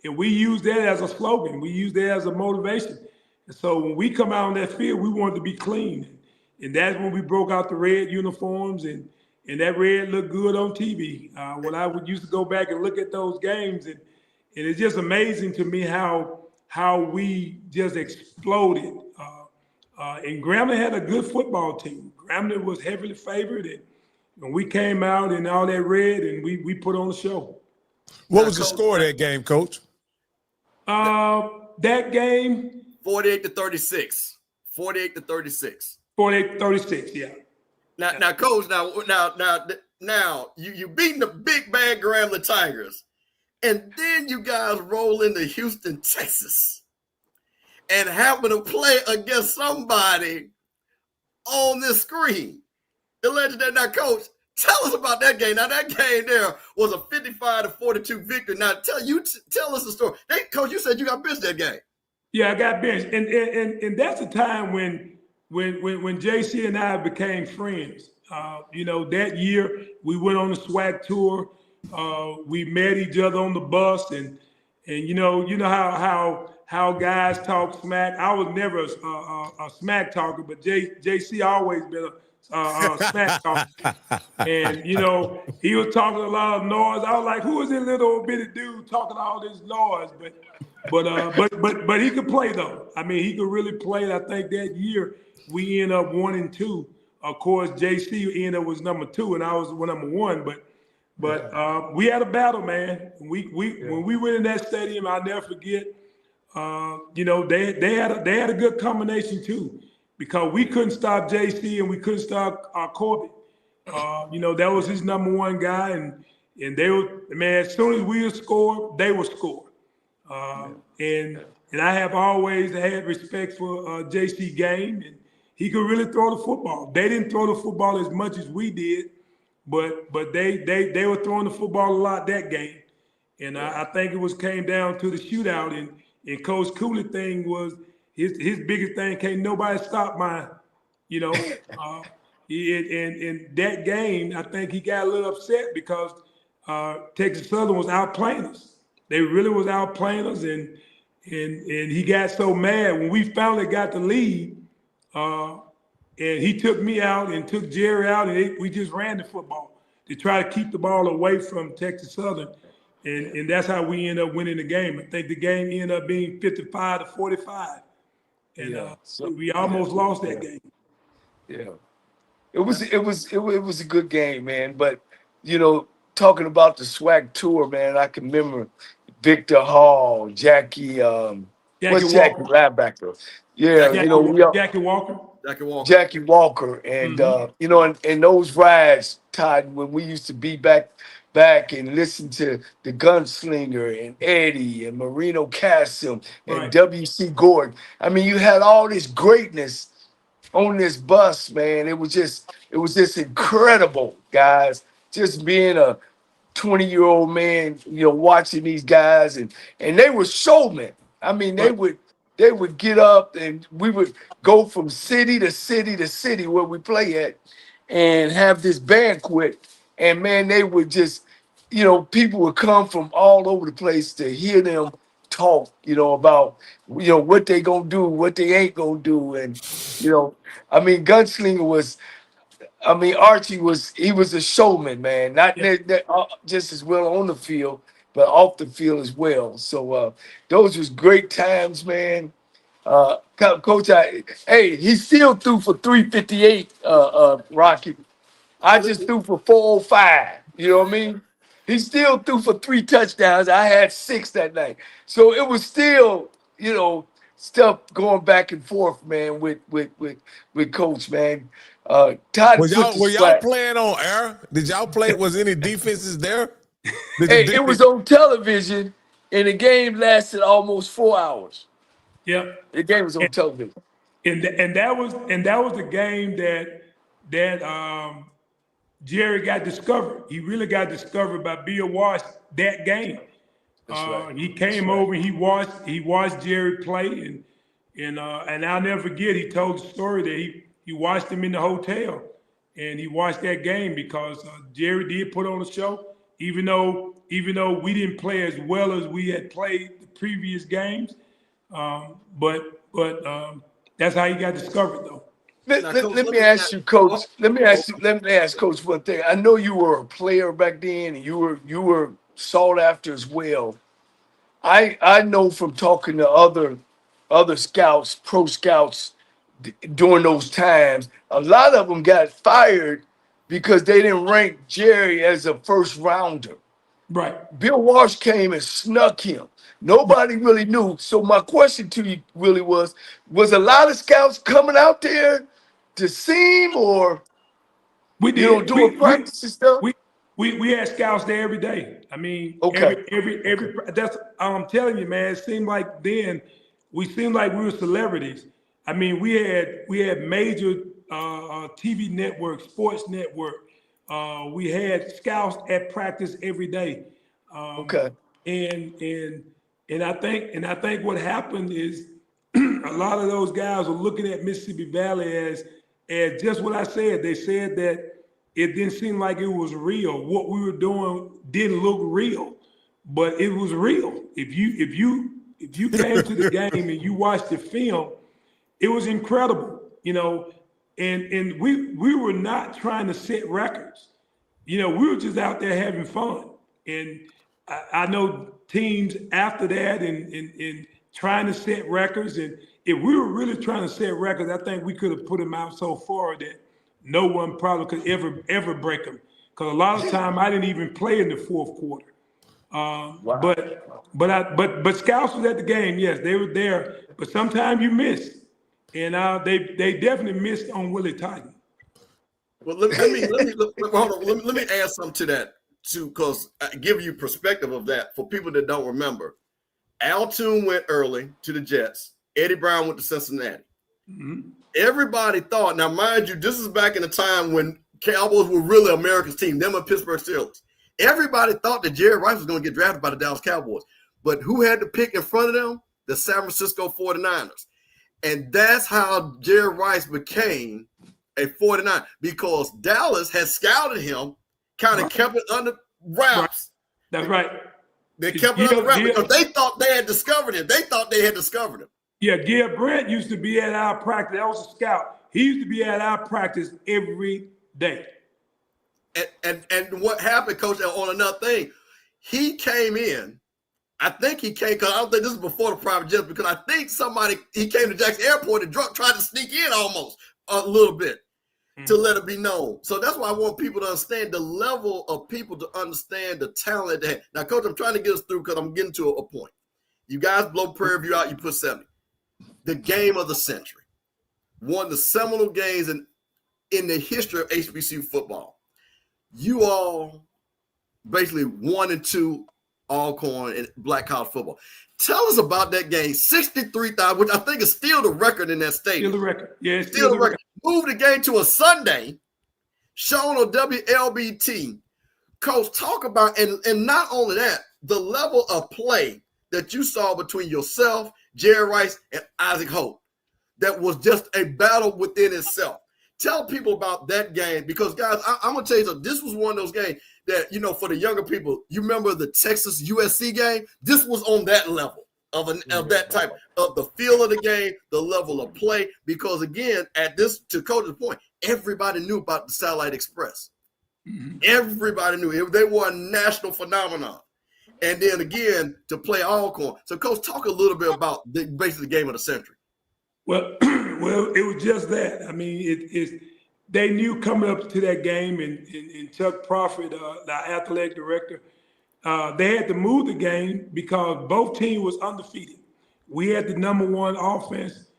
and we use that as a slogan. We use that as a motivation. So when we come out on that field, we wanted to be clean. And that's when we broke out the red uniforms, and that red looked good on TV. When I used to go back and look at those games, and it's just amazing to me how we just exploded. And Grambling had a good football team. Grambling was heavily favored, and we came out in all that red, and we put on the show. What was the score of that game, Coach? That game, 48-36. 48-36. 48-36, yeah. Now, Coach, now you beating the big bad Grambling Tigers, and then you guys roll into Houston, Texas, and happen to play against somebody on this screen. The legendary. Now, Coach, tell us about that game. Now, that game there was a 55-42 victory. Now, tell us the story. Coach, you said you got benched that game. Yeah, I got benched, and that's the time when JC and I became friends. That year we went on the SWAC tour. We met each other on the bus, and you know how guys talk smack. I was never a smack talker, but JC always been a smack talker. And he was talking a lot of noise. I was like, who is this little bitty dude talking all this noise? But he could play though. I mean, he could really play. I think that year we ended up 1-2. Of course, JC ended up was number 2, and I was number 1. But we had a battle, man. When we went in that stadium, I'll never forget. they had a good combination too, because we couldn't stop JC and we couldn't stop Corbett. That was his number one guy, and they were, man, as soon as we would score, they would score. And I have always had respect for JC Game, and he could really throw the football. They didn't throw the football as much as we did, but they were throwing the football a lot that game. And I think it came down to the shootout, and Coach Cooley thing was his biggest thing. Can't nobody stop mine, in that game, I think he got a little upset because Texas Southern was outplaying us. They really was outplaying us, and he got so mad when we finally got the lead. And he took me out and took Jerry out, and we just ran the football to try to keep the ball away from Texas Southern, and that's how we ended up winning the game. I think the game ended up being 55-45, and we almost lost that game. Yeah. It was a good game, man. But talking about the SWAC tour, man, I can remember Victor Hall, Jackie linebacker? Yeah, Jackie Walker. Jackie Walker, and and those rides, Todd, when we used to be back and listen to the Gunslinger and Eddie and Marino Cassim and W.C. Gordon. I mean, you had all this greatness on this bus, man. It was just incredible, guys. Just being a 20-year-old man, watching these guys, and they were showmen. I mean, they would get up, and we would go from city to city to city where we play at, and have this banquet. And man, they would just, people would come from all over the place to hear them talk, about, what they gonna do, what they ain't gonna do. And, Gunslinger was, Archie was a showman, man, not just as well on the field, but off the field as well. So those was great times, man. Coach, he still threw for 358, Rocky. I just threw for 405. You know what I mean? He still threw for 3 touchdowns. I had 6 that night. So it was still, stuff going back and forth, man, with Coach, man. Todd, were y'all playing on air? Did y'all play? Was any defenses there? It was on television, and the game lasted almost 4 hours. Yeah, the game was on television, and that was the game that Jerry got discovered. He really got discovered by Bill Walsh that game. He came over and he watched Jerry play, and I'll never forget. He told the story that he watched him in the hotel, and he watched that game because Jerry did put on a show, even though we didn't play as well as we had played the previous games. But that's how he got discovered, though. Let me ask you, Coach. Let me ask Coach one thing. I know you were a player back then, and you were sought after as well. I know from talking to other scouts, pro scouts, during those times, a lot of them got fired because they didn't rank Jerry as a first rounder. Right. Bill Walsh came and snuck him. Nobody really knew. So my question to you really was a lot of scouts coming out there to see him, or we did doing practice and stuff? We had scouts there every day. I mean, okay. every that's I'm telling you, man. It seemed like then we seemed like we were celebrities. I mean, we had major TV networks, sports network. We had scouts at practice every day. Okay. And I think what happened is a lot of those guys are looking at Mississippi Valley as just what I said. They said that it didn't seem like it was real. What we were doing didn't look real, but it was real. If you came to the game and you watched the film, it was incredible, and we were not trying to set records. We were just out there having fun. And I know teams after that and trying to set records. And if we were really trying to set records, I think we could have put them out so far that no one probably could ever break them. Because a lot of time I didn't even play in the fourth quarter. But scouts was at the game. Yes, they were there. But sometimes you miss, and they definitely missed on Willie Totten. Well, let me hold on. Let me add something to that too, because I give you perspective of that for people that don't remember. Al Toon went early to the Jets. Eddie Brown went to Cincinnati. Mm-hmm. Everybody thought, now mind you, this is back in the time when Cowboys were really America's team, them and Pittsburgh Steelers. Everybody thought that Jerry Rice was going to get drafted by the Dallas Cowboys. But who had the pick in front of them? The San Francisco 49ers. And that's how Jerry Rice became a 49 because Dallas had scouted him, kind of kept it under wraps. That's right. They kept it under wraps because they thought they had discovered him. They thought they had discovered him. Yeah, Gil Brandt used to be at our practice. That was a scout. He used to be at our practice every day. And what happened, Coach, on another thing, he came in. I think he came because I don't think this is before the private jets because I think he came to Jackson Airport and tried to sneak in almost a little bit to let it be known. So that's why I want people to understand the level of people to understand the talent they have. Now, Coach, I'm trying to get us through because I'm getting to a point. You guys blow Prairie View out, you put 70. The game of the century. One of the seminal games in the history of HBCU football. You all basically 1 and 2 Alcorn in black college football. Tell us about that game. 63,000, which I think is still the record in that stadium. Still the record. Yeah, still the record. Move the game to a Sunday, shown on WLBT. Coach, talk about, and not only that, the level of play that you saw between yourself, Jerry Rice, and Isaac Holt. That was just a battle within itself. Tell people about that game because, guys, I'm going to tell you something. This was one of those games that, for the younger people, you remember the Texas USC game? This was on that level of that type of the feel of the game, the level of play. Because, again, to Coach's point, everybody knew about the Satellite Express. Mm-hmm. Everybody knew it. They were a national phenomenon. And then, again, to play Alcorn. So, Coach, talk a little bit about basically the game of the century. Well, it was just that. I mean, they knew coming up to that game, and Chuck Prophet, the athletic director, they had to move the game because both teams was undefeated. We had the #1 offense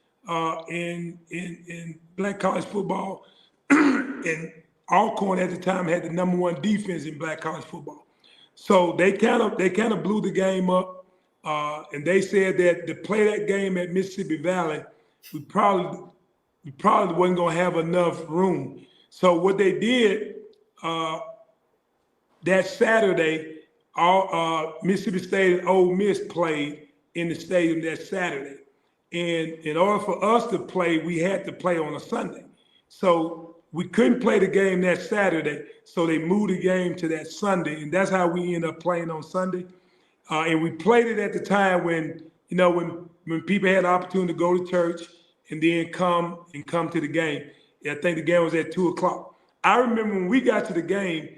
in black college football, and Alcorn at the time had the #1 defense in black college football. So they kind of blew the game up, and they said that to play that game at Mississippi Valley, we probably wasn't going to have enough room. So what they did that Saturday, Mississippi State and Ole Miss played in the stadium that Saturday. And in order for us to play, we had to play on a Sunday. So we couldn't play the game that Saturday, so they moved the game to that Sunday, and that's how we ended up playing on Sunday. And we played it at the time when people had the opportunity to go to church and then come to the game. I think the game was at 2:00. I remember when we got to the game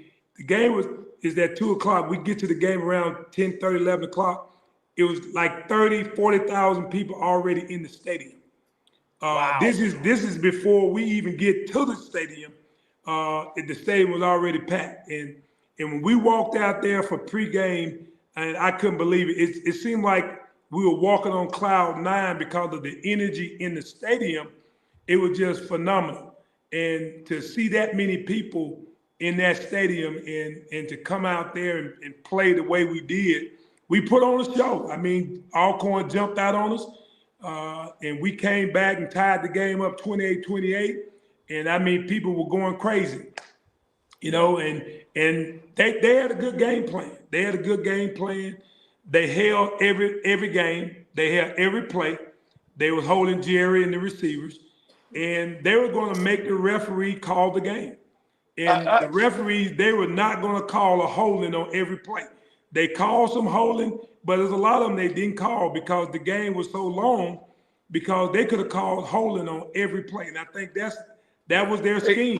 is at 2:00. We get to the game around 10:30, 11 o'clock. It was like 30, 40,000 people already in the stadium. Wow. This is before we even get to the stadium. The stadium was already packed. And when we walked out there for pregame, and I couldn't believe it. It seemed like we were walking on cloud 9 because of the energy in the stadium. It was just phenomenal. And to see that many people in that stadium and to come out there and play the way we did, we put on a show. I mean, Alcorn jumped out on us, and we came back and tied the game up 28-28. And I mean, people were going crazy, and they had a good game plan. They held every game. They held every play. They was holding Jerry and the receivers, and they were going to make the referee call the game. And the referees, they were not going to call a holding on every play. They called some holding, but there's a lot of them they didn't call because the game was so long, because they could have called holding on every play. And I think that was their scheme.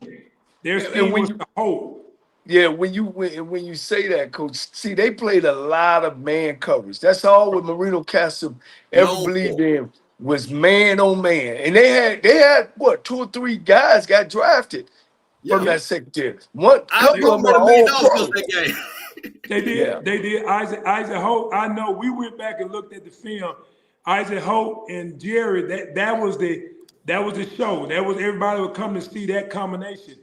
Their scheme was to hold. Yeah, when you say that, Coach, see, they played a lot of man coverage. That's all what Marino Castro ever believed in was man on man. And they had what, 2 or 3 guys got drafted from that secretary. One couple of them were all pro. They did. Yeah. They did. Isaac Holt. I know. We went back and looked at the film. Isaac Holt and Jerry. That was the show. That was everybody would come to see that combination.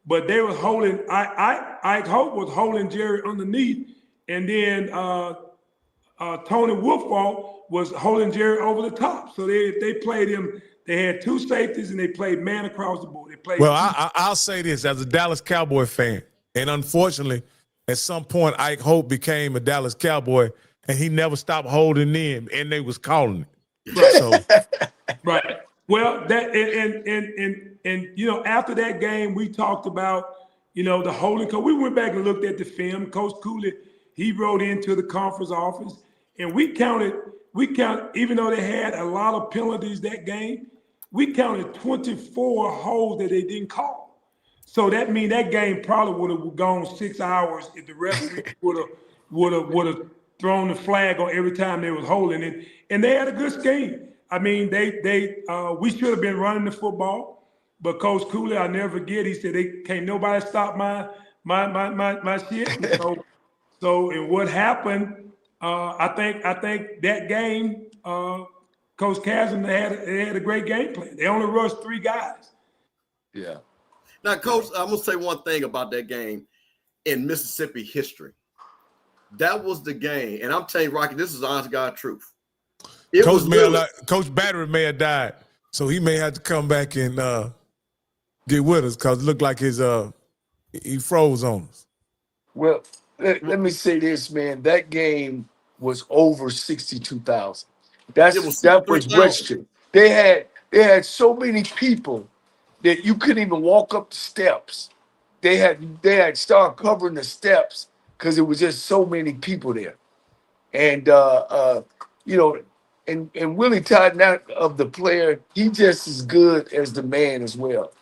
But they was holding. Ike Holt was holding Jerry underneath, and then Tony Wolfall was holding Jerry over the top. So they played him. They had two safeties and they played man across the board. They played. Well, I'll say this as a Dallas Cowboy fan, and unfortunately, at some point, Ike Holt became a Dallas Cowboy, and he never stopped holding them, and they was calling it. Right. So, right. Well, that and you know, after that game, we talked about, you know, the holding coach. We went back and looked at the film. Coach Cooley, he wrote into the conference office, and we counted, even though they had a lot of penalties that game, we counted 24 holds that they didn't call. So that means that game probably would have gone 6 hours if the referee would have thrown the flag on every time they was holding it. And they had a good scheme. I mean, we should have been running the football, but Coach Cooley, I'll never forget, he said, "They can't nobody stop my shit." And so and what happened? I think that game, Coach Chasm, they had a great game plan. They only rushed 3 guys. Yeah. Now, Coach, I'm gonna say one thing about that game in Mississippi history. That was the game, and I'm telling you, Rocky, this is honest God truth. Coach Battery may have died, so he may have to come back and get with us because it looked like he froze on us. Well, let me say this, man. That game was over 62,000. That was question. They had so many people that you couldn't even walk up the steps. They had started covering the steps because it was just so many people there. And you know, and Willie Totten, out of the player, he just as good as the man as well.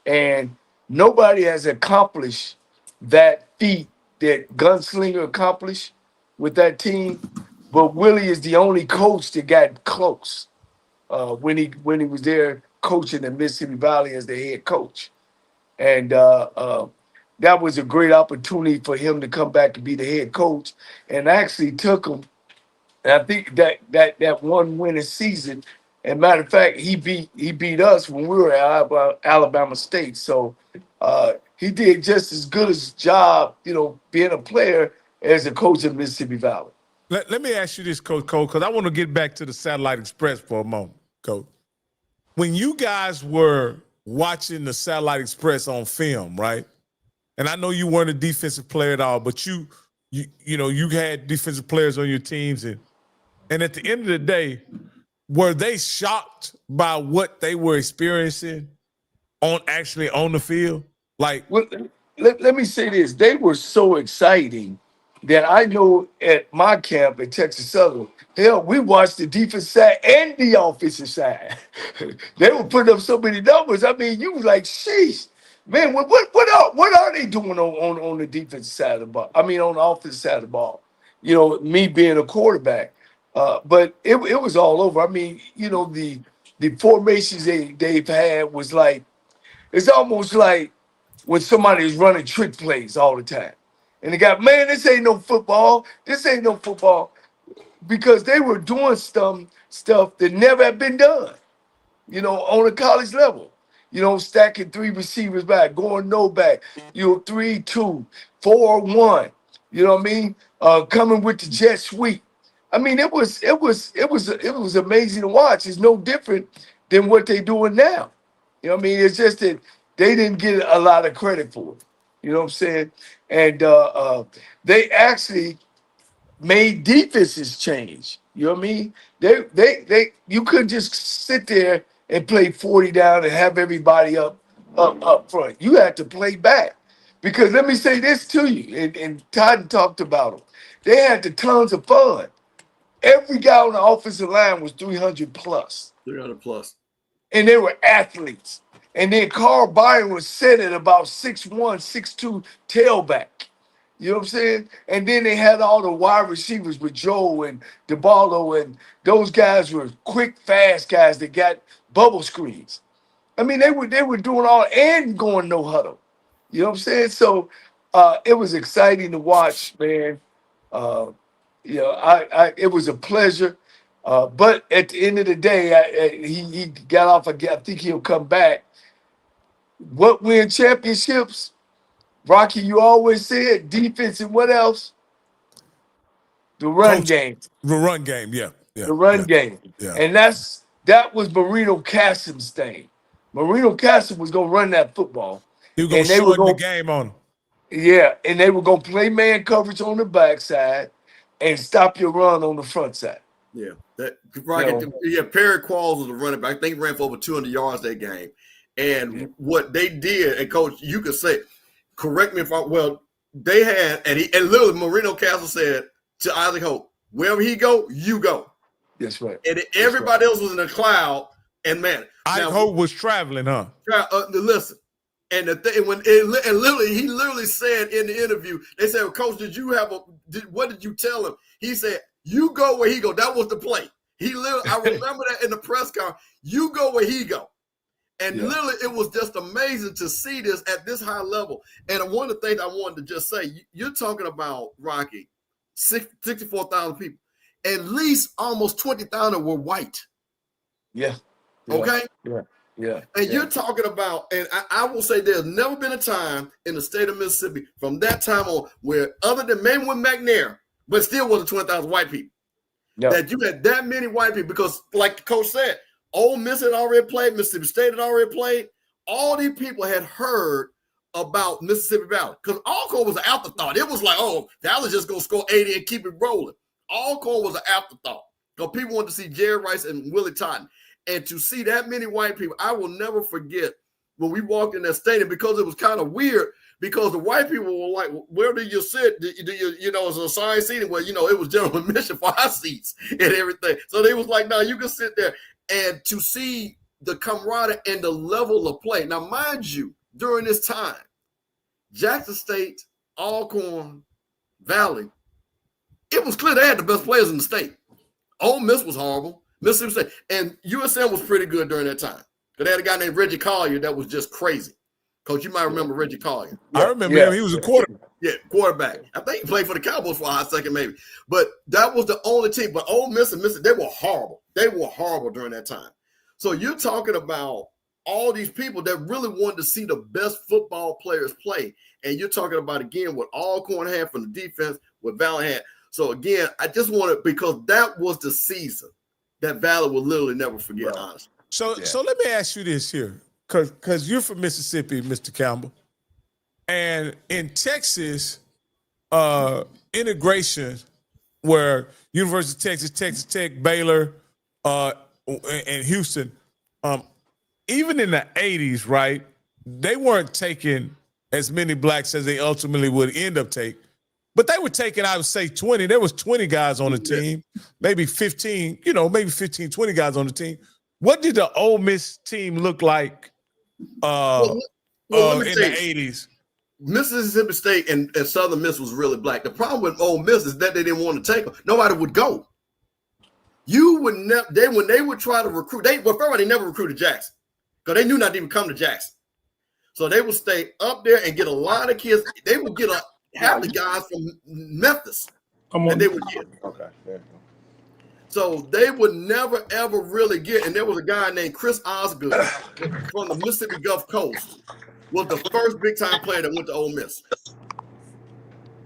And nobody has accomplished that feat that Gunslinger accomplished with that team. But Willie is the only coach that got close when he was there coaching in Mississippi Valley as the head coach. And that was a great opportunity for him to come back and be the head coach, and actually took him. And I think that one winning season, and matter of fact, he beat us when we were at Alabama State. So he did just as good a job, you know, being a player as a coach in Mississippi Valley. Let me ask you this, Coach Cole, because I want to get back to the Satellite Express for a moment, Coach. When you guys were watching the Satellite Express on film, right? And I know you weren't a defensive player at all, but you had defensive players on your teams, and at the end of the day, were they shocked by what they were experiencing on the field? Like, well, let me say this: they were so exciting that I know at my camp at Texas Southern, hell, we watched the defensive side and the offensive side. They were putting up so many numbers. I mean, you was like, sheesh, man, what are they doing on the defensive side of the ball? I mean, on the offensive side of the ball. You know, me being a quarterback. But it was all over. I mean, you know, the formations they've had was like, it's almost like when somebody is running trick plays all the time. And they got, man, this ain't no football. This ain't no football. Because they were doing stuff that never had been done, you know, on a college level. You know, stacking 3 receivers back, going no back, 3-2, 4-1. You know what I mean? Coming with the jet sweep. I mean, it was amazing to watch. It's no different than what they're doing now. You know what I mean? It's just that they didn't get a lot of credit for it. You know what I'm saying? And they actually made defenses change. You know what I mean? They you couldn't just sit there and play 40 down and have everybody up front. You had to play back. Because let me say this to you, and Todd talked about them. They had the tons of fun. Every guy on the offensive line was 300 plus. 300 plus. And they were athletes. And then Carl Byron was set at about 6'1", 6'2", tailback. You know what I'm saying? And then they had all the wide receivers with Joe and DeBarlo, and those guys were quick, fast guys that got bubble screens. I mean, they were doing all and going no huddle. You know what I'm saying? So It was exciting to watch, man. You know, it was a pleasure. But at the end of the day, he got off. I think he'll come back. What win championships? Rocky, you always said defense and what else? The run Coach, game. the run game, yeah. The run game. Yeah. And that was Marino Cassim's thing. Marino Cassim was gonna run that football. He was going to shorten the game on him. Yeah, and they were gonna play man coverage on the backside and stop your run on the front side. Yeah, Perry Qualls was a running back. I think he ran for over 200 yards that game. And what they did, and Coach, you could say, correct me if they had, and literally Marino Castle said to Isaac Hope, wherever he go, you go. That's right. And everybody else was in the cloud. And man, Isaac Hope was traveling, huh? Listen. And he literally said in the interview, they said, well, Coach, what did you tell him? He said, you go where he go. That was the play. I remember that in the press conference. You go where he go. And literally, it was just amazing to see this at this high level. And one of the things I wanted to just say, you're talking about, Rocky, 64,000 people. At least almost 20,000 were white. Yeah. Okay? Yeah. And you're talking about, and I will say there's never been a time in the state of Mississippi from that time on where other than Maywood McNair, but still wasn't 20,000 white people, that you had that many white people because like the coach said, Ole Miss had already played, Mississippi State had already played. All these people had heard about Mississippi Valley because Alcorn was an afterthought. It was like, oh, Valley's just going to score 80 and keep it rolling. Alcorn was an afterthought because people wanted to see Jerry Rice and Willie Totten. And to see that many white people, I will never forget when we walked in that stadium because it was kind of weird because the white people were like, where do you sit? Do you it's a assigned seating where, it was general admission for our seats and everything. So they was like, no, you can sit there. And to see the camaraderie and the level of play. Now, mind you, during this time, Jackson State, Alcorn, Valley, it was clear they had the best players in the state. Ole Miss was horrible. Mississippi State. And USM was pretty good during that time. Because they had a guy named Reggie Collier that was just crazy. Coach, you might remember Reggie Collier. I remember him. He was a quarterback. Yeah, quarterback. I think he played for the Cowboys for a hot second, maybe. But that was the only team. But Ole Miss and Mississippi, they were horrible. They were horrible during that time. So you're talking about all these people that really wanted to see the best football players play. And you're talking about, again, what Alcorn had from the defense, what Valley had. So, again, I just wanted, because that was the season that Valley will literally never forget, honestly. So let me ask you this here, because you're from Mississippi, Mr. Campbell, and in Texas, integration, where University of Texas, Texas Tech, Baylor, and Houston, even in the 80s, right, they weren't taking as many blacks as they ultimately would end up taking. But they were taking, I would say, 20. There was 20 guys on the team, maybe 15, maybe 15, 20 guys on the team. What did the Ole Miss team look like in the 80s? Mississippi State and Southern Miss was really black. The problem with Ole Miss is that they didn't want to take them. Nobody would go. You would never, when they would try to recruit, first of all, they never recruited Jackson because they knew not to even come to Jackson. So they would stay up there and get a lot of kids. They would get half the guys from Memphis that they would get. Okay. So they would never, ever really get. And there was a guy named Chris Osgood from the Mississippi Gulf Coast, was the first big-time player that went to Ole Miss.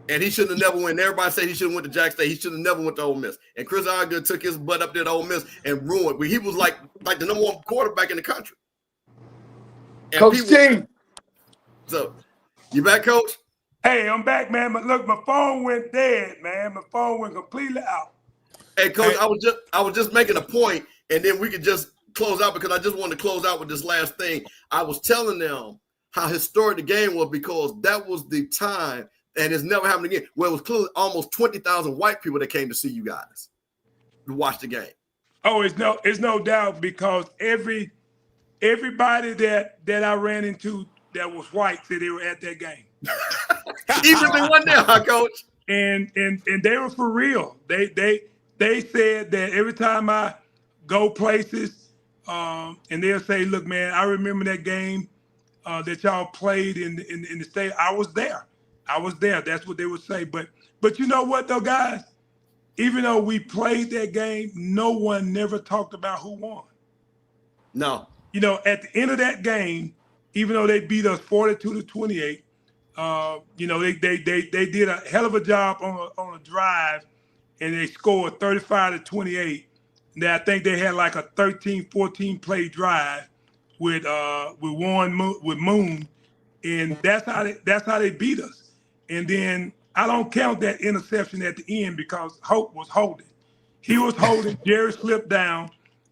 And he shouldn't have never went. Everybody said he should have went to Jackson State. He should have never went to Ole Miss. And Chris Osgood took his butt up there to Ole Miss and ruined. But he was like the number one quarterback in the country. And Coach T. So, you back, Coach? Hey, I'm back, man. But look, my phone went dead, man. My phone went completely out. Hey, Coach, I was just making a point, and then we could just close out because I just wanted to close out with this last thing. I was telling them how historic the game was because that was the time, and it's never happened again, where it was clearly almost 20,000 white people that came to see you guys to watch the game. Oh, it's no doubt because everybody that I ran into that was white said they were at that game. Even if they weren't there, huh, Coach? And they were for real. They said that every time I go places, and they'll say, "Look, man, I remember that game that y'all played in the state. I was there." I was there. That's what they would say. But you know what though, guys? Even though we played that game, no one never talked about who won. No. You know, at the end of that game, even though they beat us 42-28, you know, they did a hell of a job on a drive, and they scored 35-28. And I think they had like a 13-14 play drive with Moon, and that's how they beat us. And then I don't count that interception at the end because Hope was holding. He was holding. Jerry slipped down,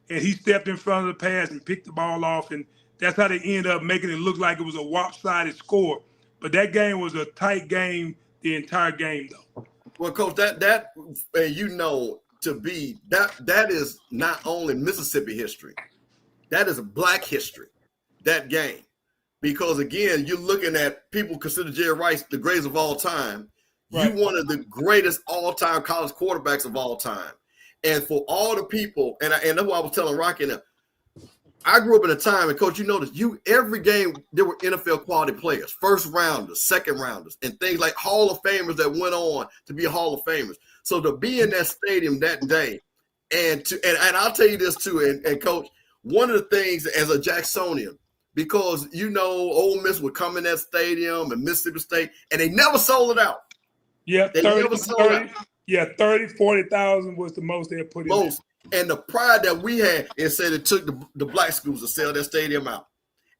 and he stepped in front of the pass and picked the ball off, and that's how they ended up making it look like it was a lopsided score. But that game was a tight game the entire game, though. Well, Coach, that you know, to be that is not only Mississippi history, that is Black history. That game, because again, you're looking at people consider Jerry Rice the greatest of all time. Right. You one of the greatest all-time college quarterbacks of all time, and for all the people, and that's what I was telling Rocky. I grew up in a time, and Coach, you notice every game there were NFL quality players, first rounders, second rounders, and things like Hall of Famers that went on to be Hall of Famers. So to be in that stadium that day, and I'll tell you this too, and Coach, one of the things as a Jacksonian, because you know Ole Miss would come in that stadium and Mississippi State, and they never sold it out. Yeah, they 30, never sold it out. Yeah, 40,000 was the most they had put in. And the pride that we had, it said it took the Black schools to sell their stadium out.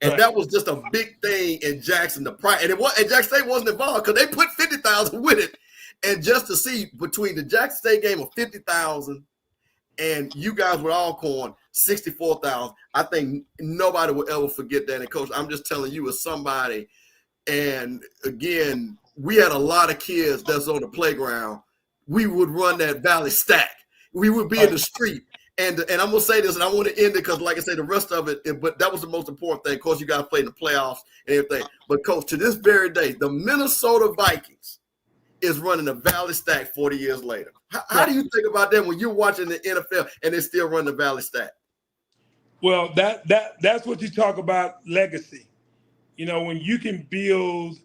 And right. That was just a big thing in Jackson, the pride. And Jackson State wasn't involved because they put 50,000 with it. And just to see between the Jackson State game of 50,000 and you guys with Alcorn, 64,000, I think nobody will ever forget that. And Coach, I'm just telling you as somebody, and again, we had a lot of kids that's on the playground. We would run that Valley Stack. We would be in the street. And I'm going to say this, and I want to end it because, like I said, the rest of it, but that was the most important thing. Of course, you got to play in the playoffs and everything. But, Coach, to this very day, the Minnesota Vikings is running a Valley Stack 40 years later. How do you think about that when you're watching the NFL and they still run the Valley Stack? Well, that's what you talk about legacy. You know, when you can build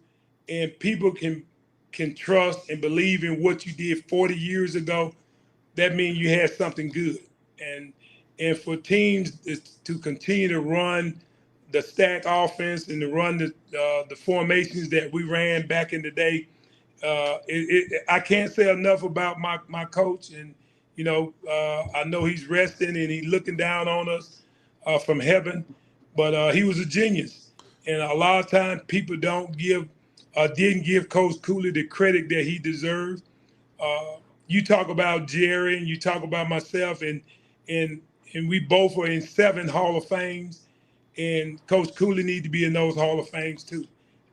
and people can trust and believe in what you did 40 years ago, that means you had something good. And for teams to continue to run the stack offense and to run the formations that we ran back in the day, I can't say enough about my coach. And, you know, I know he's resting and he's looking down on us from heaven, but he was a genius. And a lot of times people didn't give Coach Cooley the credit that he deserved. You talk about Jerry and you talk about myself, and we both are in 7 Hall of Fames, and Coach Cooley need to be in those Hall of Fames too.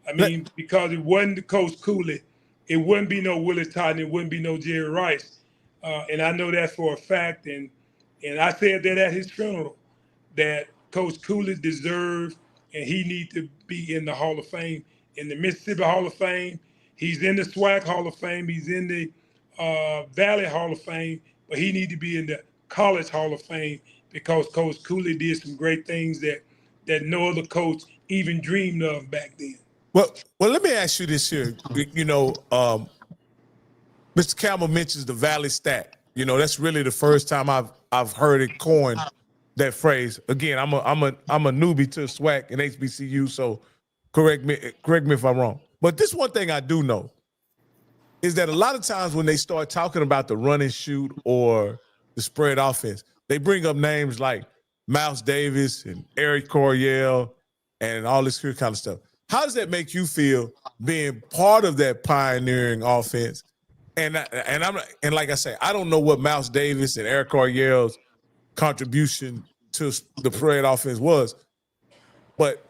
I mean, because it wasn't the Coach Cooley, it wouldn't be no Willie Totten, it wouldn't be no Jerry Rice. And I know that for a fact, and I said that at his funeral, that Coach Cooley deserved and he need to be in the Hall of Fame, in the Mississippi Hall of Fame. He's in the SWAC Hall of Fame. He's in the Valley Hall of Fame, but he need to be in the College Hall of Fame because Coach Cooley did some great things that no other coach even dreamed of back then. Well, let me ask you this here. You know, Mr. Campbell mentions the Valley Stack. You know, that's really the first time I've heard it coined, that phrase. Again, I'm a newbie to SWAC and HBCU, so correct me if I'm wrong. But this one thing I do know is that a lot of times when they start talking about the run and shoot or the spread offense, they bring up names like Mouse Davis and Eric Coryell and all this kind of stuff. How does that make you feel being part of that pioneering offense? And like I say, I don't know what Mouse Davis and Eric Coryell's contribution to the spread offense was, but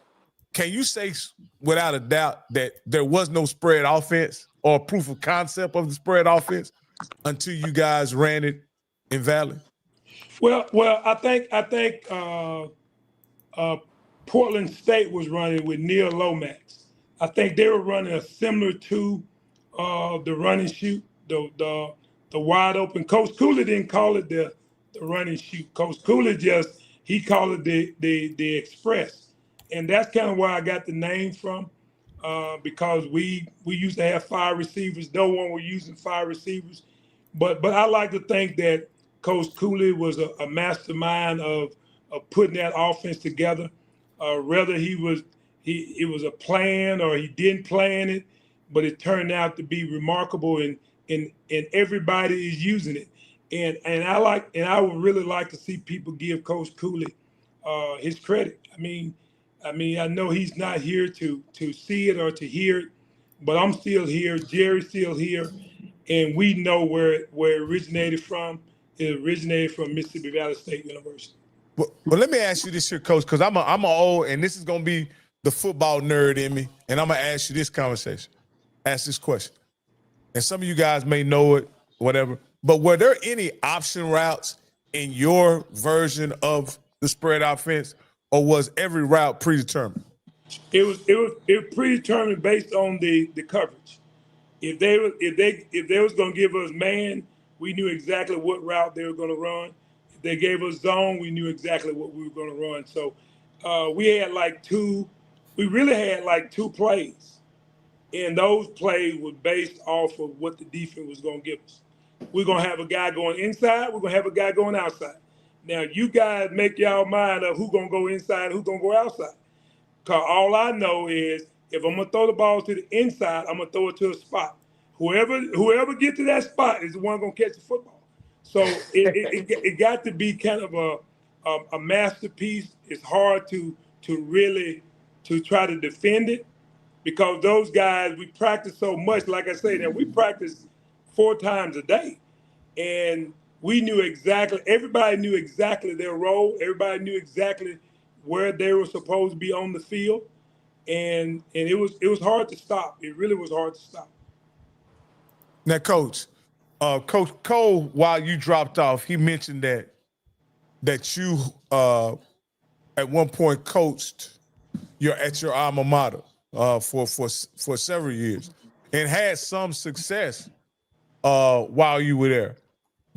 can you say without a doubt that there was no spread offense or proof of concept of the spread offense until you guys ran it in Valley? Well, I think Portland State was running with Neil Lomax. I think they were running similar to the run and shoot, the wide open. Coach Cooley didn't call it the run and shoot. Coach Cooley he called it the express, and that's kind of where I got the name from. because we used to have 5 receivers. No one were using 5 receivers. But I like to think that Coach Cooley was a mastermind of putting that offense together. Whether it was a plan or he didn't plan it, but it turned out to be remarkable, and everybody is using it. And I would really like to see people give Coach Cooley his credit. I mean, I know he's not here to see it or to hear it, but I'm still here. Jerry's still here, and we know where it originated from. It originated from Mississippi Valley State University. Well, let me ask you this here, Coach, because I'm a old, and this is gonna be the football nerd in me, and I'm gonna ask you this question, and some of you guys may know it, whatever. But were there any option routes in your version of the spread offense, or was every route predetermined? It was predetermined based on the coverage. If they was going to give us man, we knew exactly what route they were going to run. If they gave us zone, we knew exactly what we were going to run. So we really had like two plays, and those plays were based off of what the defense was going to give us. We're going to have a guy going inside. We're going to have a guy going outside. Now, you guys make y'all mind up who's going to go inside and who's going to go outside. Because all I know is if I'm going to throw the ball to the inside, I'm going to throw it to a spot. Whoever gets to that spot is the one going to catch the football. So it got to be kind of a masterpiece. It's hard to really try to defend it because those guys, we practice so much. Like I say, that we practice 4 times a day. And we knew exactly, everybody knew exactly their role. Everybody knew exactly where they were supposed to be on the field. And it was hard to stop. It really was hard to stop. Now, Coach Cole, while you dropped off, he mentioned that you at one point coached at your alma mater for several years and had some success while you were there.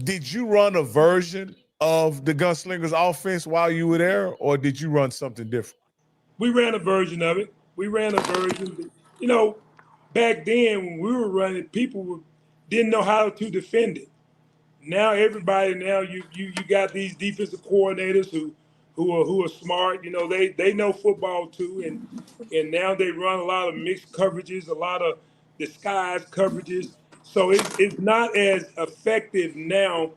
Did you run a version of the Gunslingers offense while you were there, or did you run something different? We ran a version of it. We ran a version. Back then when we were running, people didn't know how to defend it. Now everybody, you got these defensive coordinators who are smart. They know football too, and now they run a lot of mixed coverages, a lot of disguised coverages. So it's not as effective now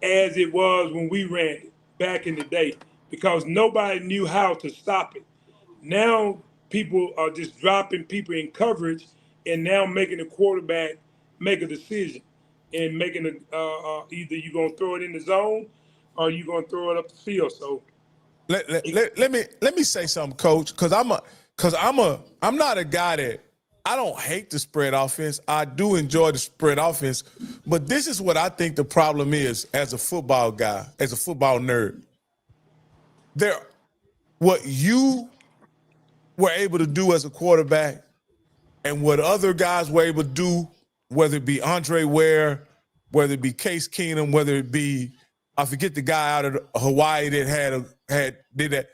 as it was when we ran it back in the day because nobody knew how to stop it. Now people are just dropping people in coverage and now making the quarterback make a decision and making either you're going to throw it in the zone or you're going to throw it up the field. So let me say something, Coach, because I'm not a guy that I don't hate the spread offense. I do enjoy the spread offense, but this is what I think the problem is as a football guy, as a football nerd. What you were able to do as a quarterback and what other guys were able to do, whether it be Andre Ware, whether it be Case Keenum, whether it be, I forget the guy out of Hawaii that did that.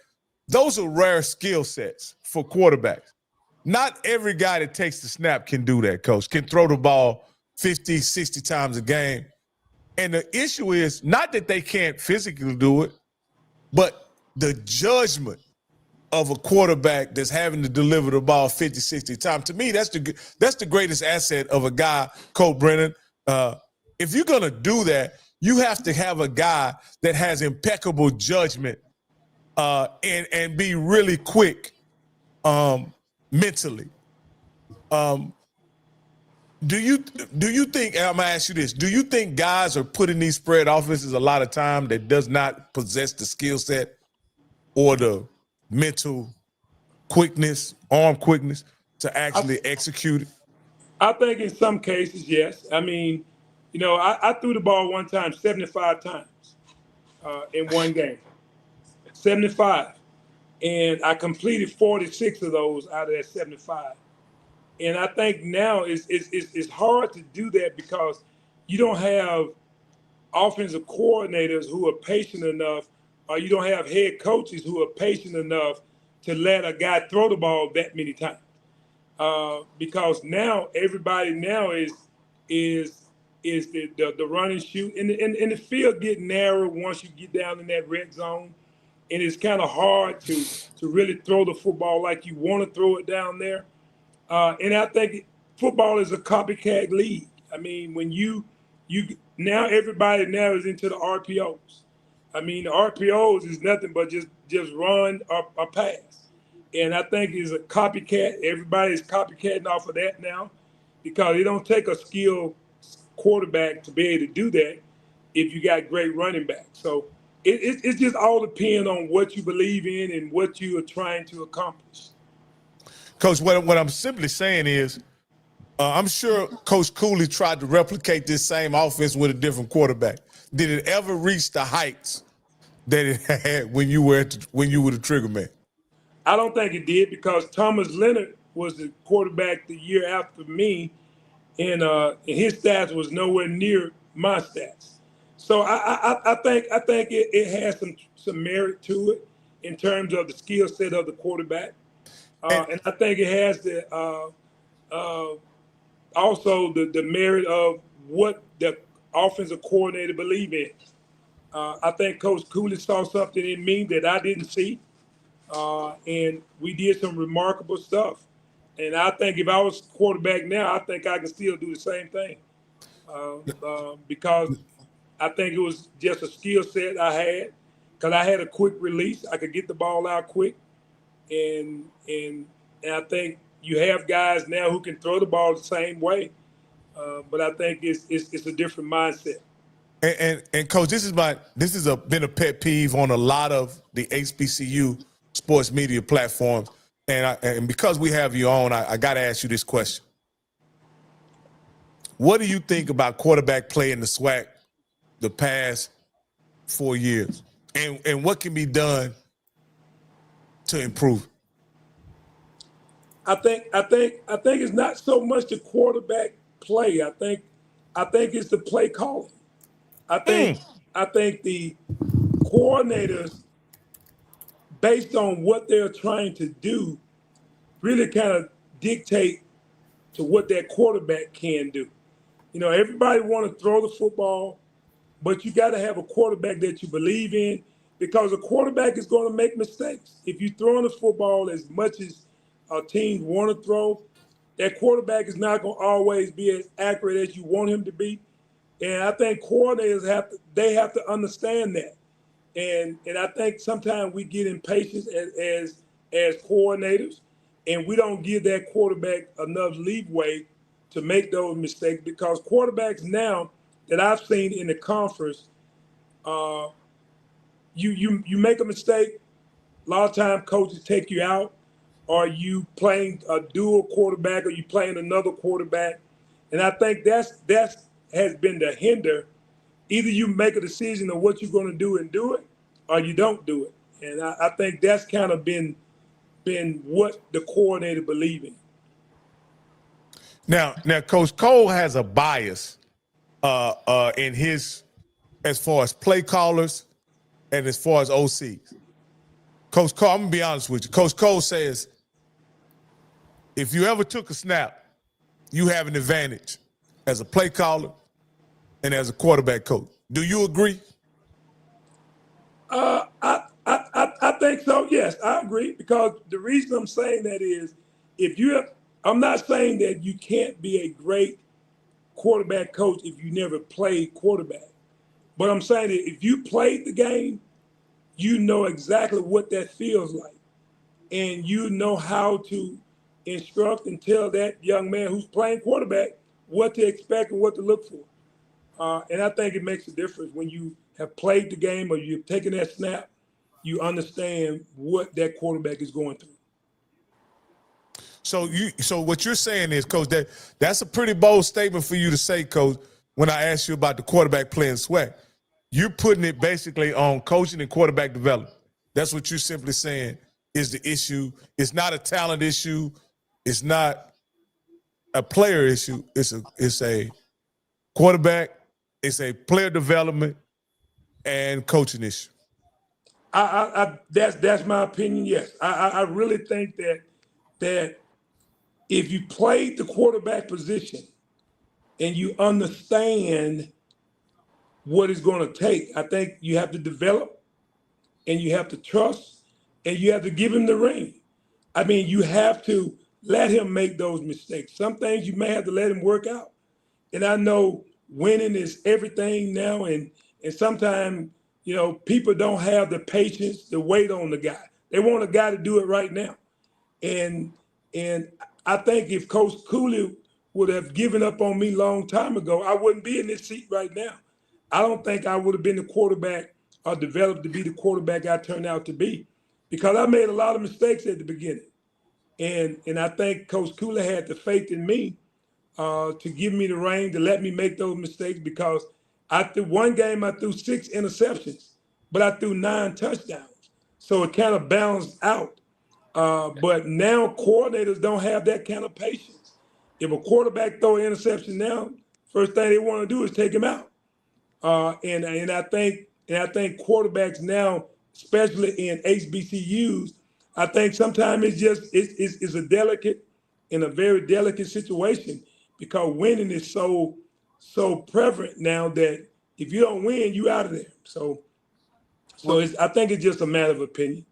Those are rare skill sets for quarterbacks. Not every guy that takes the snap can do that, Coach, can throw the ball 50, 60 times a game. And the issue is not that they can't physically do it, but the judgment of a quarterback that's having to deliver the ball 50, 60 times. To me, that's the greatest asset of a guy, Colt Brennan. If you're going to do that, you have to have a guy that has impeccable judgment and be really quick mentally. Do you think, and I'm going to ask you this, do you think guys are putting these spread offenses a lot of time that does not possess the skill set or the mental quickness, arm quickness to actually execute it? I think in some cases, yes. I mean, I threw the ball one time 75 times in one game. 75. And I completed 46 of those out of that 75. And I think now it's hard to do that because you don't have offensive coordinators who are patient enough, or you don't have head coaches who are patient enough to let a guy throw the ball that many times. because now everybody now is the run and shoot, and the field get narrow once you get down in that red zone, and it's kind of hard to really throw the football like you want to throw it down there. And I think football is a copycat league. I mean, when you now everybody now is into the RPOs. I mean, the RPOs is nothing but just run or pass. And I think it's a copycat. Everybody's copycatting off of that now because it don't take a skilled quarterback to be able to do that if you got great running backs. So it just all depends on what you believe in and what you are trying to accomplish. Coach, what I'm simply saying is, I'm sure Coach Cooley tried to replicate this same offense with a different quarterback. Did it ever reach the heights that it had when you were the trigger man? I don't think it did because Thomas Leonard was the quarterback the year after me, and his stats was nowhere near my stats. So I think it has some merit to it in terms of the skill set of the quarterback, and I think it has also the merit of what the offensive coordinator believe in. I think Coach Cooley saw something in me that I didn't see, and we did some remarkable stuff. And I think if I was quarterback now, I think I can still do the same thing because I think it was just a skill set I had because I had a quick release. I could get the ball out quick, and I think you have guys now who can throw the ball the same way, but I think it's a different mindset. And Coach, this has been a pet peeve on a lot of the HBCU sports media platforms, and because we have you on, I got to ask you this question: what do you think about quarterback play in the SWAC the past 4 years, and what can be done to improve? I think it's not so much the quarterback play. I think it's the play calling. I think the coordinators, based on what they're trying to do, really kind of dictate to what that quarterback can do. You know, everybody want to throw the football, but you got to have a quarterback that you believe in because a quarterback is going to make mistakes. If you throw the football as much as teams want to throw, that quarterback is not going to always be as accurate as you want him to be. And I think coordinators have to understand that. And I think sometimes we get impatient as coordinators, and we don't give that quarterback enough leeway to make those mistakes because quarterbacks now that I've seen in the conference, you make a mistake, a lot of times coaches take you out, or you playing a dual quarterback, or you playing another quarterback, and I think that's has been the hinder. Either you make a decision of what you're going to do and do it, or you don't do it. And I think that's kind of been what the coordinator believe in. Now, Coach Cole has a bias in his, as far as play callers and as far as OCs. Coach Cole, I'm gonna be honest with you. Coach Cole says, if you ever took a snap, you have an advantage as a play caller and as a quarterback coach. Do you agree? I think so. Yes, I agree because the reason I'm saying that is I'm not saying that you can't be a great quarterback coach if you never played quarterback, but I'm saying that if you played the game, you know exactly what that feels like, and you know how to instruct and tell that young man who's playing quarterback what to expect and what to look for. And I think it makes a difference when you have played the game or you've taken that snap, you understand what that quarterback is going through. So what you're saying is, Coach, that's a pretty bold statement for you to say, Coach, when I asked you about the quarterback playing SWAC. You're putting it basically on coaching and quarterback development. That's what you're simply saying is the issue. It's not a talent issue. It's not a player issue. It's a quarterback. It's a player development and coaching issue. That's my opinion. Yes, I really think that if you played the quarterback position and you understand what it's going to take, I think you have to develop and you have to trust and you have to give him the ring. I mean, you have to let him make those mistakes. Some things you may have to let him work out. And I know winning is everything now, and sometimes, you know, people don't have the patience to wait on the guy. They want a guy to do it right now. And I think if Coach Cooley would have given up on me a long time ago, I wouldn't be in this seat right now. I don't think I would have been the quarterback or developed to be the quarterback I turned out to be, because I made a lot of mistakes at the beginning. And I think Coach Cooley had the faith in me to give me the rein to let me make those mistakes, because I threw one game, I threw 6 interceptions, but I threw 9 touchdowns. So it kind of balanced out. But now coordinators don't have that kind of patience. If a quarterback throw an interception now, first thing they want to do is take him out. And I think quarterbacks now, especially in HBCUs, I think sometimes it's a delicate, in a very delicate situation, because winning is so prevalent now that if you don't win, you out of there. So I think it's just a matter of opinion.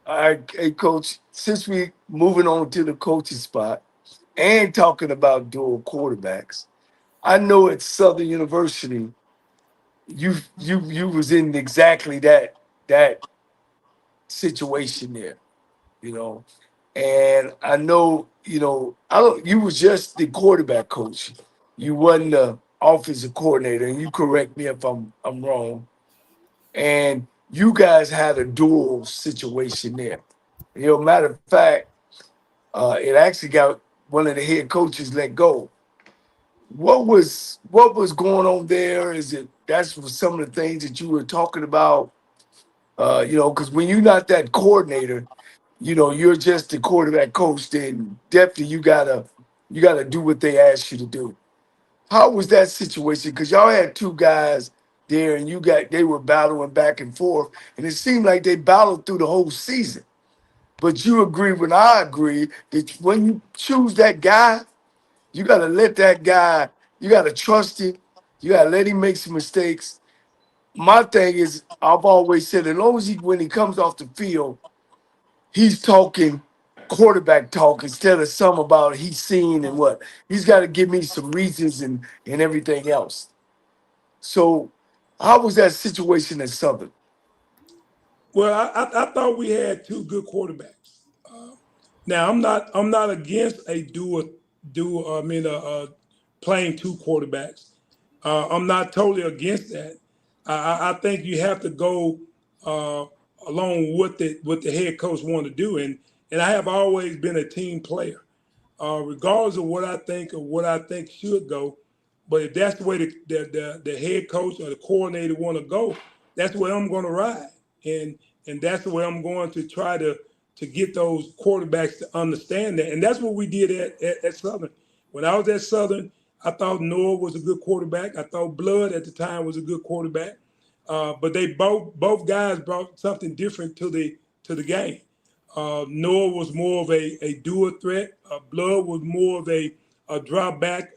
All right, hey, Coach, since we moving on to the coaching spot and talking about dual quarterbacks, I know at Southern University, you was in exactly that situation there, you know. And I know, you know, you was just the quarterback coach. You wasn't the offensive coordinator, and you correct me if I'm wrong. And you guys had a dual situation there. You know, matter of fact, it actually got one of the head coaches let go. What was going on there? That's some of the things that you were talking about? You know, because when you're not that coordinator, you know, you're just the quarterback coach, then definitely you gotta do what they ask you to do. How was that situation? Because y'all had 2 guys there, and they were battling back and forth, and it seemed like they battled through the whole season. But you agree when I agree that when you choose that guy, you gotta let that guy, you gotta trust him, you gotta let him make some mistakes. My thing is, I've always said, as long as when he comes off the field, he's talking quarterback talk instead of some about he's seen and what. He's got to give me some reasons and everything else. So how was that situation at Southern? Well, I thought we had 2 good quarterbacks. Now I'm not against a playing 2 quarterbacks. I'm not totally against that. I think you have to go along with what the head coach want to do, and I have always been a team player, regardless of what I think or what I think should go. But if that's the way the head coach or the coordinator want to go, that's where I'm going to ride, and that's the way I'm going to try to get those quarterbacks to understand that. And that's what we did at Southern. When I was at Southern, I thought Noah was a good quarterback. I thought Blood at the time was a good quarterback. But they both guys brought something different to the game. Noah was more of a dual threat. Blood was more of a drop back,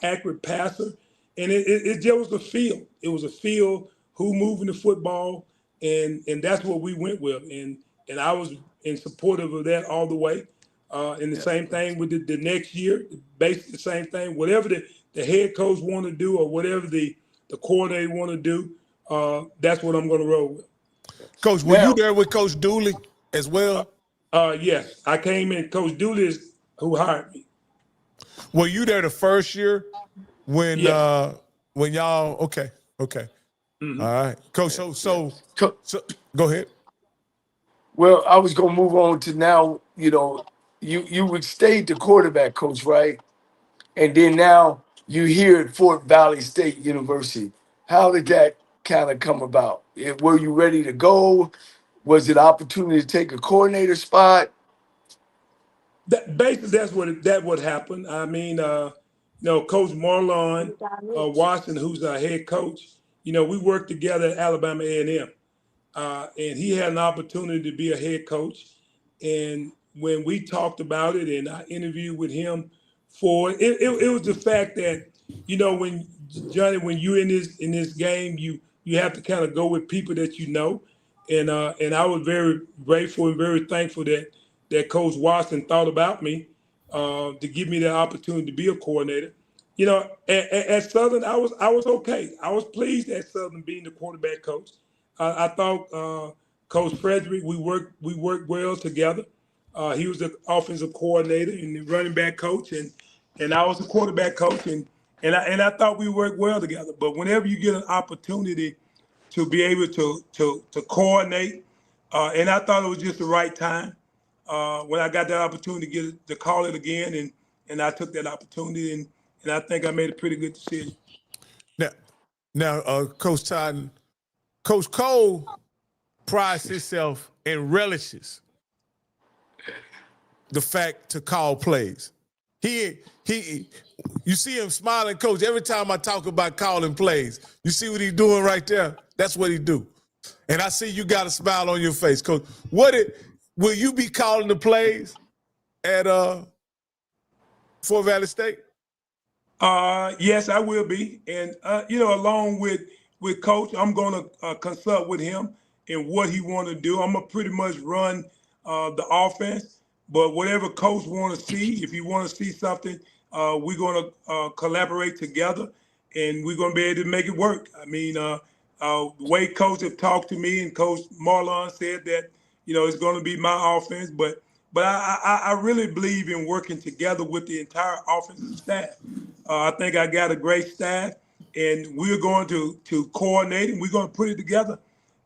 accurate passer. And it just was a feel. It was a feel who moving the football, and that's what we went with. And I was in support of that all the way. And the same thing with the next year, basically the same thing. Whatever the head coach want to do or whatever the coordinator want to do, that's what I'm going to roll with. Coach, were you there with Coach Dooley as well? Yes, I came in. Coach Dooley is who hired me. Were you there the first year when Yeah. when y'all? Okay. Mm-hmm. All right, Coach. So go ahead. Well, I was gonna move on to now. You know, you would stay the quarterback coach, right? And then now you here at Fort Valley State University. How did that kind of come about? Were you ready to go? Was it an opportunity to take a coordinator spot? Basically, that's what happened. I mean, Coach Marlon Watson, who's our head coach, we worked together at Alabama A&M, and he had an opportunity to be a head coach, and when we talked about it and I interviewed with him for it, it was the fact that, when Johnny, when you're in this game, you have to kind of go with people that you know. And I was very grateful and very thankful that Coach Watson thought about me to give me the opportunity to be a coordinator. At Southern, I was okay. I was pleased at Southern being the quarterback coach. I thought Coach Frederick, we worked well together. He was the offensive coordinator and the running back coach, and I was the quarterback coach, and I thought we worked well together. But whenever you get an opportunity to be able to coordinate, and I thought it was just the right time when I got that opportunity to call it again, and I took that opportunity, and I think I made a pretty good decision. Now, Coach Totten, Coach Cole prides himself and relishes the fact to call plays. You see him smiling, Coach, every time I talk about calling plays. You see what he's doing right there? That's what he do. And I see you got a smile on your face, Coach. Will you be calling the plays at Fort Valley State? Yes, I will be. And, along with Coach, I'm going to consult with him and what he want to do. I'm going to pretty much run the offense. But whatever Coach want to see, if you want to see something, we're going to collaborate together, and we're going to be able to make it work. I mean, the way Coach have talked to me, and Coach Marlon said that, it's going to be my offense. But I really believe in working together with the entire offensive staff. I think I got a great staff, and we're going to coordinate, and we're going to put it together.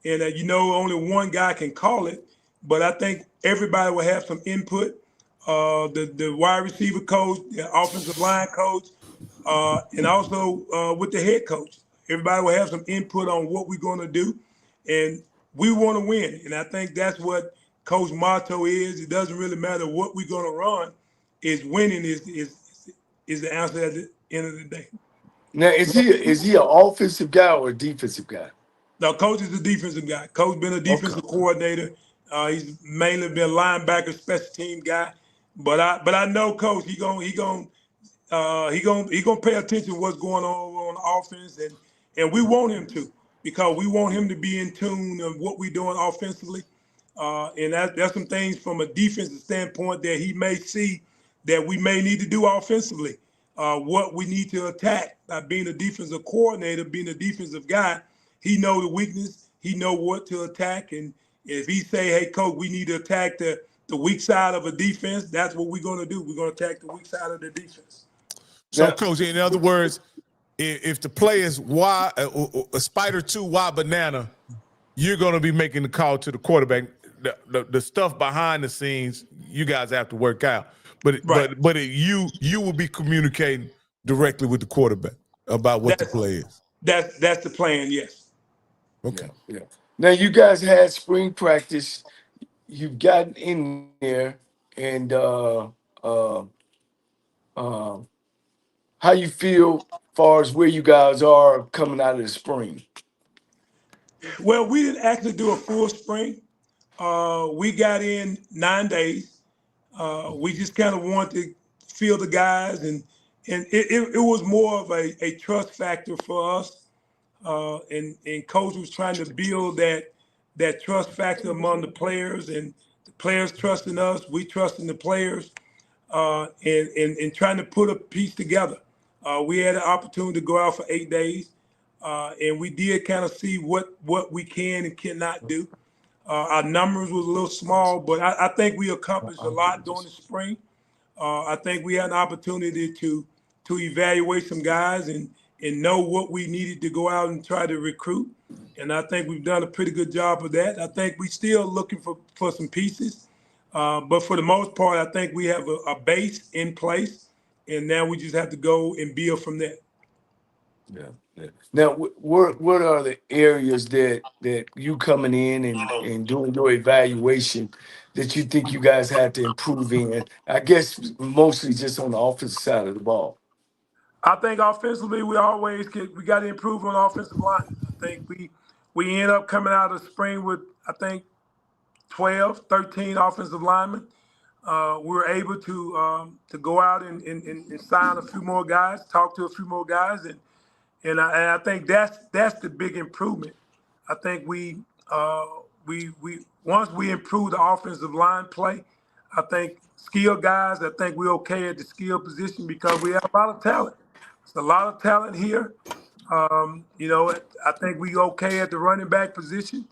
And, only one guy can call it. But I think everybody will have some input. The wide receiver coach, the offensive line coach, and also with the head coach. Everybody will have some input on what we're going to do. And we want to win. And I think that's what Coach's motto is. It doesn't really matter what we're going to run. Is winning is the answer at the end of the day. Now, is he an offensive guy or a defensive guy? No, Coach is a defensive guy. Coach been a defensive coordinator. He's mainly been a linebacker, special team guy. But I know Coach. He gonna pay attention to what's going on the offense, and we want him to, because we want him to be in tune of what we're doing offensively. And that's some things from a defensive standpoint that he may see that we may need to do offensively. What we need to attack by being a defensive coordinator, being a defensive guy, he know the weakness, he know what to attack, and if he say, "Hey, Coach, we need to attack the weak side of a defense," that's what we're going to do. We're going to attack the weak side of the defense. So, Coach, in other words, if the play is Y, a spider 2 Y banana, you're going to be making the call to the quarterback. The stuff behind the scenes, you guys have to work out. But you will be communicating directly with the quarterback about what the play is. That's the plan. Yes. Okay. Yeah. Now, you guys had spring practice. You've gotten in there, and how you feel as far as where you guys are coming out of the spring? Well, we didn't actually do a full spring. We got in 9 days. We just kind of wanted to feel the guys, and it was more of a trust factor for us. And Coach was trying to build that trust factor among the players, and the players trusting us, we trusting the players, and trying to put a piece together. We had an opportunity to go out for 8 days, and we did kind of see what we can and cannot do. Our numbers was a little small, but I think we accomplished a lot during the spring. I think we had an opportunity to evaluate some guys and know what we needed to go out and try to recruit. And I think we've done a pretty good job of that. I think we're still looking for some pieces. But for the most part, I think we have a base in place, and now we just have to go and build from there. Yeah. Now, what are the areas that you coming in and doing your evaluation that you think you guys had to improve in? I guess mostly just on the offensive side of the ball. I think offensively, we got to improve on offensive line. I think we end up coming out of spring with, I think, 12, 13 offensive linemen. we were able to go out and sign a few more guys, talk to a few more guys, and I think that's the big improvement. I think we once we improve the offensive line play, I think skill guys, I think we're okay at the skill position because we have a lot of talent. It's a lot of talent here. I think we okay at the running back position.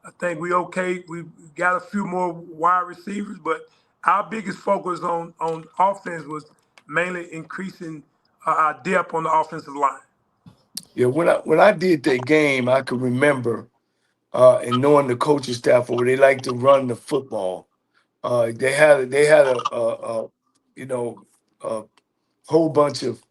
I think we okay. We got a few more wide receivers, but our biggest focus on offense was mainly increasing our depth on the offensive line. Yeah, when I did that game, I could remember and knowing the coaching staff where they like to run the football. They had a you know a whole bunch of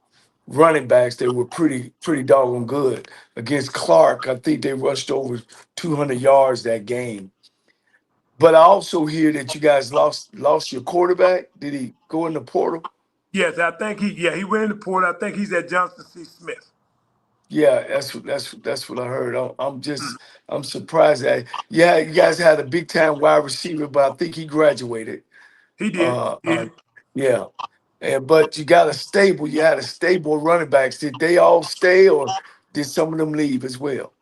running backs that were pretty doggone good against Clark. I think they rushed over 200 yards that game. But I also hear that you guys lost your quarterback. Did he go in the portal? Yes, I think he went in the port. I think he's at Johnson C. Smith. Yeah, that's what I heard. I'm surprised that you guys had a big time wide receiver, but I think he graduated. He did. Uh, He uh did. yeah, but you had a stable running backs. Did they all stay, or did some of them leave as well?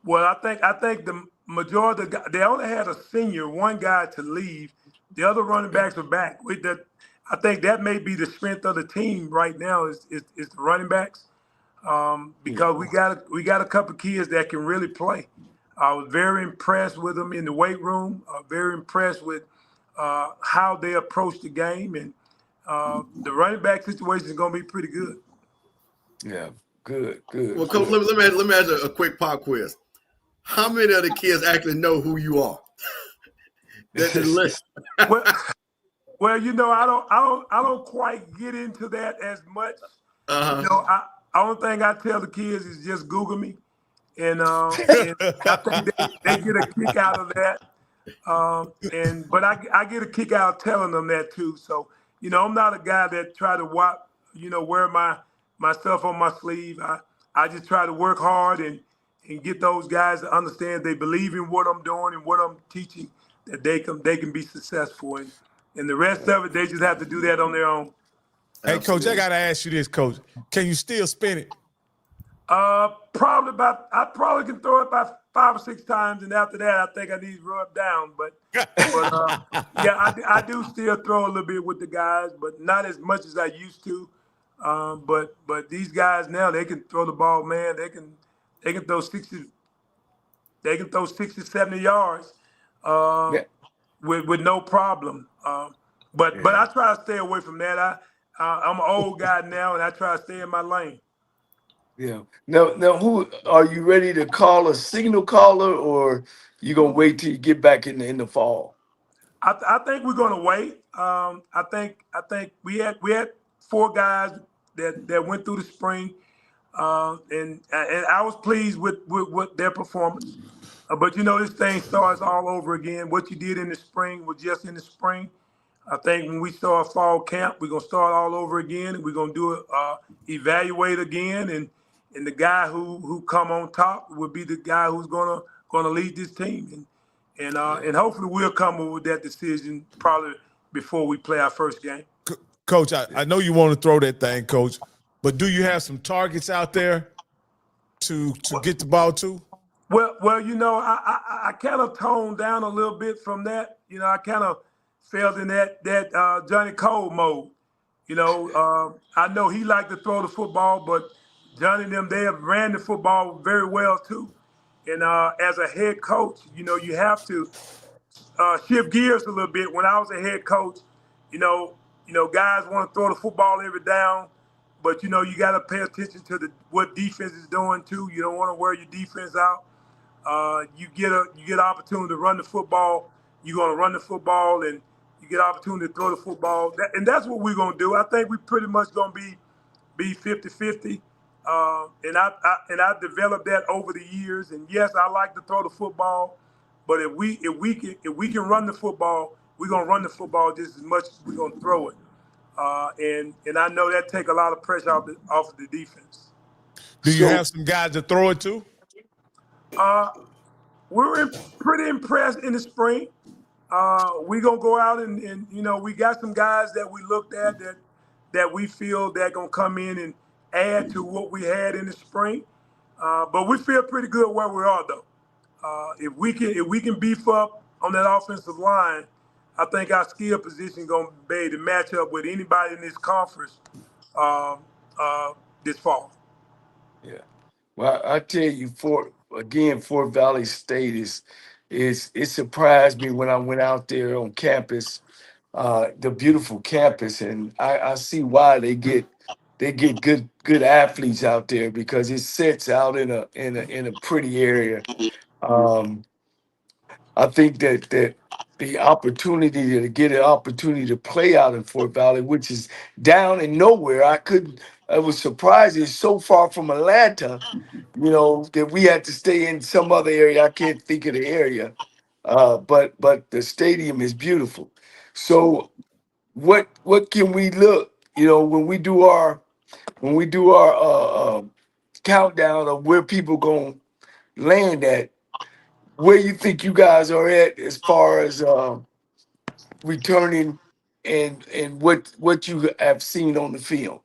Well, I think the majority of the they only had a senior, one guy to leave. The other running backs are back. With that, I think that may be the strength of the team right now is the running backs. Because we got a couple of kids that can really play. I was very impressed with them in the weight room. Very impressed with how they approach the game, and the running back situation is going to be pretty good. Yeah, good. Well, Coach, let me ask a quick pop quiz. How many of the kids actually know who you are? That list. Well, well, I don't quite get into that as much. Only thing I tell the kids is just Google me, and I think they get a kick out of that. But I get a kick out of telling them that too. So I'm not a guy that try to wear my stuff on my sleeve. I just try to work hard and get those guys to understand they believe in what I'm doing and what I'm teaching, that they can be successful, and the rest of it they just have to do that on their own. Hey, Coach, I got to ask you this, Coach. Can you still spin it? I probably can throw it about 5 or 6 times, and after that, I think I need to rub down. But yeah, I do still throw a little bit with the guys, but not as much as I used to. But these guys now, they can throw the ball, man. They can throw 60, 70 yards with no problem. But I try to stay away from that. I'm an old guy now, and I try to stay in my lane. Yeah. Now, who are you ready to call a signal caller, or you gonna wait till you get back in the fall? I think we're gonna wait. I think we had 4 guys that went through the spring, and I was pleased with their performance. But this thing starts all over again. What you did in the spring was just in the spring. I think when we start fall camp, we're gonna start all over again, and we're gonna do it, evaluate again, and the guy who come on top will be the guy who's gonna lead this team, and hopefully we'll come up with that decision probably before we play our first game. Coach, I know you want to throw that thing, Coach, but do you have some targets out there to get the ball to? Well, I kind of toned down a little bit from that. I kind of felt in that Johnnie Cole mode. I know he liked to throw the football, but Johnny and them, they have ran the football very well too. And as a head coach, you have to shift gears a little bit. When I was a head coach, guys want to throw the football every down, but you got to pay attention to what defense is doing too. You don't want to wear your defense out. You get an opportunity to run the football. You're going to run the football, and you get an opportunity to throw the football. And that's what we're going to do. I think we pretty much going to be 50-50. And I've developed that over the years. And yes, I like to throw the football, but if we can run the football, we're gonna run the football just as much as we're gonna throw it. And I know that take a lot of pressure off of the defense. Do you have some guys to throw it to? We were pretty impressed in the spring. we're going to go out and, you know, we got some guys that we looked at that we feel that going to come in and add to what we had in the spring. But we feel pretty good where we are, though. If we can beef up on that offensive line, I think our skill position going to be able to match up with anybody in this conference this fall. Yeah. Well, I tell you, Fort Valley State it surprised me when I went out there on campus, the beautiful campus, and I see why they get good athletes out there because it sits out in a pretty area. Um, I think that the opportunity to get an opportunity to play out in Fort Valley, which is down in nowhere, I was surprised it's so far from Atlanta, you know, that we had to stay in some other area. I can't think of the area. But the stadium is beautiful. So what can we look, you know, when we do our countdown of where people gonna land at, where you think you guys are at as far as returning and what you have seen on the field?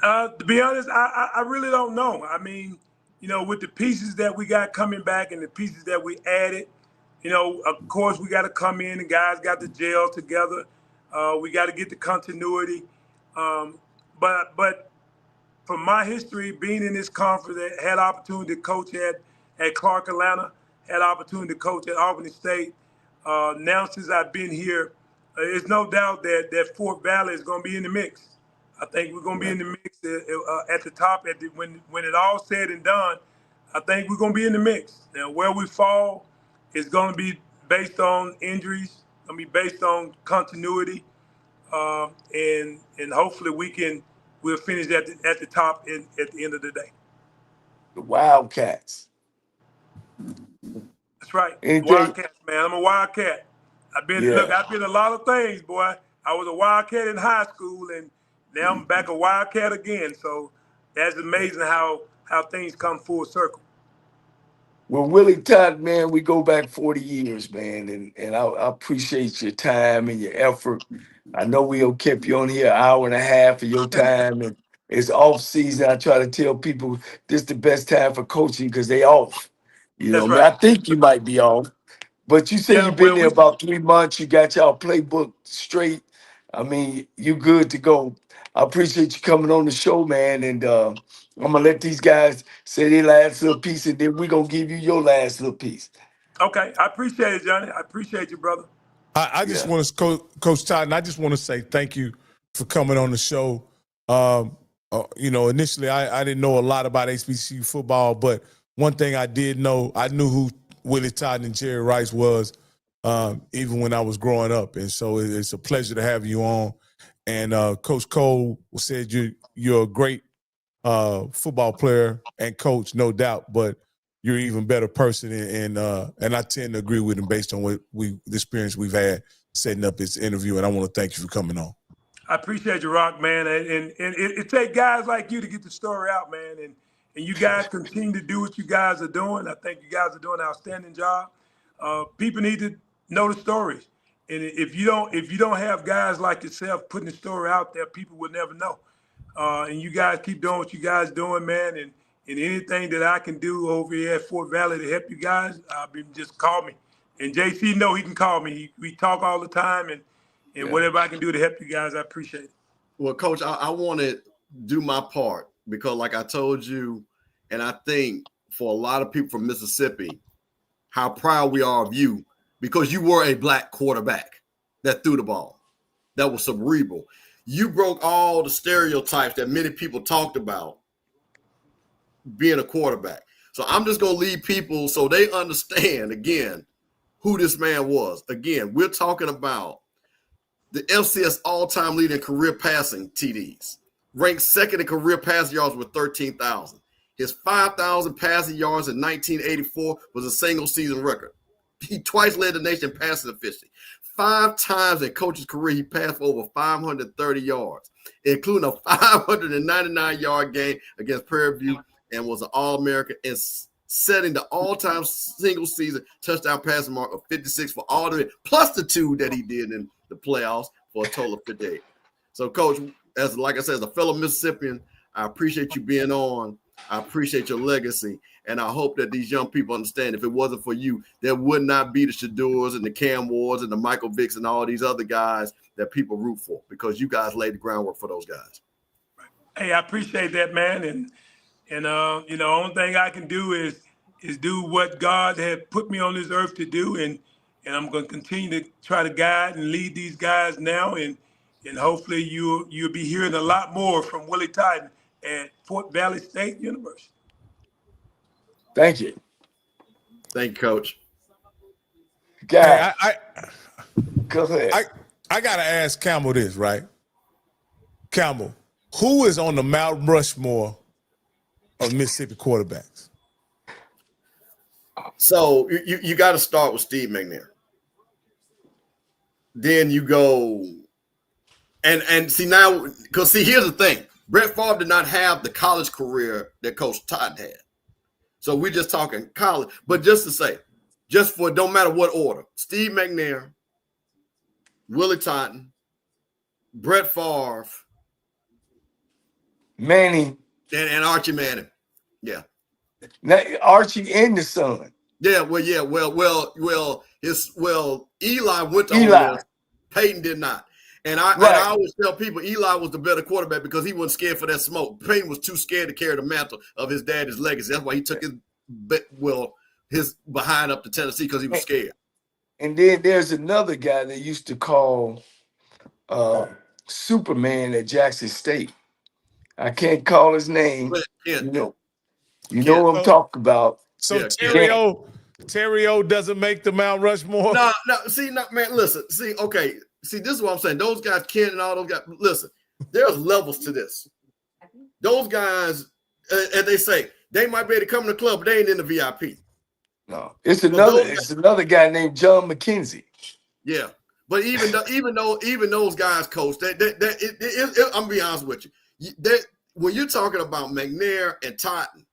To be honest, I really don't know. I mean, you know, with the pieces that we got coming back and the pieces that we added, you know, of course we got to come in and guys got to gel together. We got to get the continuity. But from my history, being in this conference, I had opportunity to coach at Clark Atlanta, had opportunity to coach at Albany State. Now since I've been here, there's no doubt that Fort Valley is going to be in the mix. I think we're going to be in the mix at the top. When it all said and done, I think we're going to be in the mix. Now, where we fall is going to be based on injuries, going to be based on continuity, and hopefully we'll finish at the top at the end of the day. The Wildcats. That's right, Anything? Wildcats, man. I'm a Wildcat. I've been a lot of things, boy. I was a Wildcat in high school, and now I'm back a Wildcat again. So that's amazing how things come full circle. Well, Willie Totten, man, we go back 40 years, man, and I appreciate your time and your effort. I know we'll keep you on here an hour and a half of your time, and it's off season. I try to tell people this is the best time for coaching because they off. You know, That's I mean, right. I think you might be off, but you say Yeah, you've been well, there about 3 months. You got y'all playbook straight. I mean, you good to go. I appreciate you coming on the show, man, and I'm gonna let these guys say their last little piece, and then we're gonna give you your last little piece. okay. I appreciate it, Johnny. I appreciate you, brother. I just Yeah. want to, Coach Totten, I just want to say thank you for coming on the show. You know, initially I didn't know a lot about HBCU football, but one thing I did know, I knew who Willie Totten and Jerry Rice was, even when I was growing up. And so it's a pleasure to have you on. And Coach Cole said you're a great football player and coach, no doubt, but you're an even better person. And I tend to agree with him based on the experience we've had setting up this interview. And I want to thank you for coming on. I appreciate you, Rock, man. And it takes guys like you to get the story out, man. And you guys continue to do what you guys are doing. I think you guys are doing an outstanding job. People need to know the stories. And if you don't have guys like yourself putting the story out there, people will never know. And you guys keep doing what you guys doing, man. And anything that I can do over here at Fort Valley to help you guys, just call me. And JC know he can call me. We talk all the time, and whatever I can do to help you guys, I appreciate it. Well, Coach, I want to do my part because, like I told you, and I think for a lot of people from Mississippi, how proud we are of you because you were a black quarterback that threw the ball, that was cerebral. You broke all the stereotypes that many people talked about being a quarterback. So I'm just going to lead people so they understand, again, who this man was. Again, we're talking about the FCS all-time leader in career passing TDs, ranked second in career passing yards with 13,000. His 5,000 passing yards in 1984 was a single-season record. He twice led the nation in passing efficiency. 5 times in coach's career, he passed for over 530 yards, including a 599-yard game against Prairie View, and was an All-American setting the all-time single season touchdown passing mark of 56 for all of it, plus the 2 that he did in the playoffs for a total of 58. So, Coach, like I said, as a fellow Mississippian, I appreciate you being on. I appreciate your legacy, and I hope that these young people understand if it wasn't for you, there would not be the Shadors and the Cam Wards and the Michael Vicks and all these other guys that people root for, because you guys laid the groundwork for those guys. Hey, I appreciate that, man. And only thing I can do is do what God had put me on this earth to do, and I'm going to continue to try to guide and lead these guys now, and hopefully you'll be hearing a lot more from Willie Totten at Fort Valley State University. Thank you. Thank you, Coach. God, Hey, go ahead. I gotta ask Campbell this, right? Campbell, who is on the Mount Rushmore of Mississippi quarterbacks? So you got to start with Steve McNair. Then you go and see now, because here's the thing. Brett Favre did not have the college career that Coach Totten had. So we're just talking college. But just to say, don't matter what order, Steve McNair, Willie Totten, Brett Favre, Manning, and Archie Manning. Yeah. now, Archie and the son. Yeah, well, Eli went on Eli. this. Peyton did not. And I always tell people Eli was the better quarterback because he wasn't scared for that smoke. Peyton was too scared to carry the mantle of his daddy's legacy. That's why he took his behind up to Tennessee, because he was scared. And then there's another guy they used to call Superman at Jackson State. I can't call his name. Yeah. You know what I'm talking about. So Yeah, Terry O doesn't make the Mount Rushmore? No, man, listen. See, this is what I'm saying. Those guys, Ken and all those guys, listen, there's levels to this. Those guys, as they say, they might be able to come to the club, but they ain't in the VIP. No, it's another guy named John McKenzie. Yeah. But even those guys, Coach, I'm gonna be honest with you. When you're talking about McNair and Totten,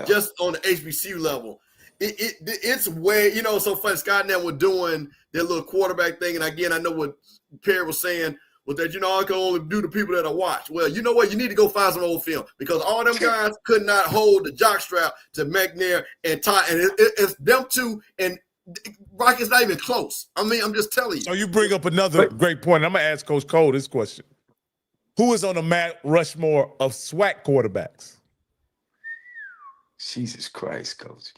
just on the HBCU level, it's way, so funny. Scott and them were doing their little quarterback thing. And again, I know what Perry was saying was that, I can only do the people that I watch. Well, you know what? You need to go find some old film, because all them guys could not hold the jockstrap to McNair and Totten. And it's them two, and Rocky's not even close. I mean, I'm just telling you. So you bring up another great point. I'm going to ask Coach Cole this question. Who is on the Mount Rushmore of SWAC quarterbacks? Jesus Christ, Coach.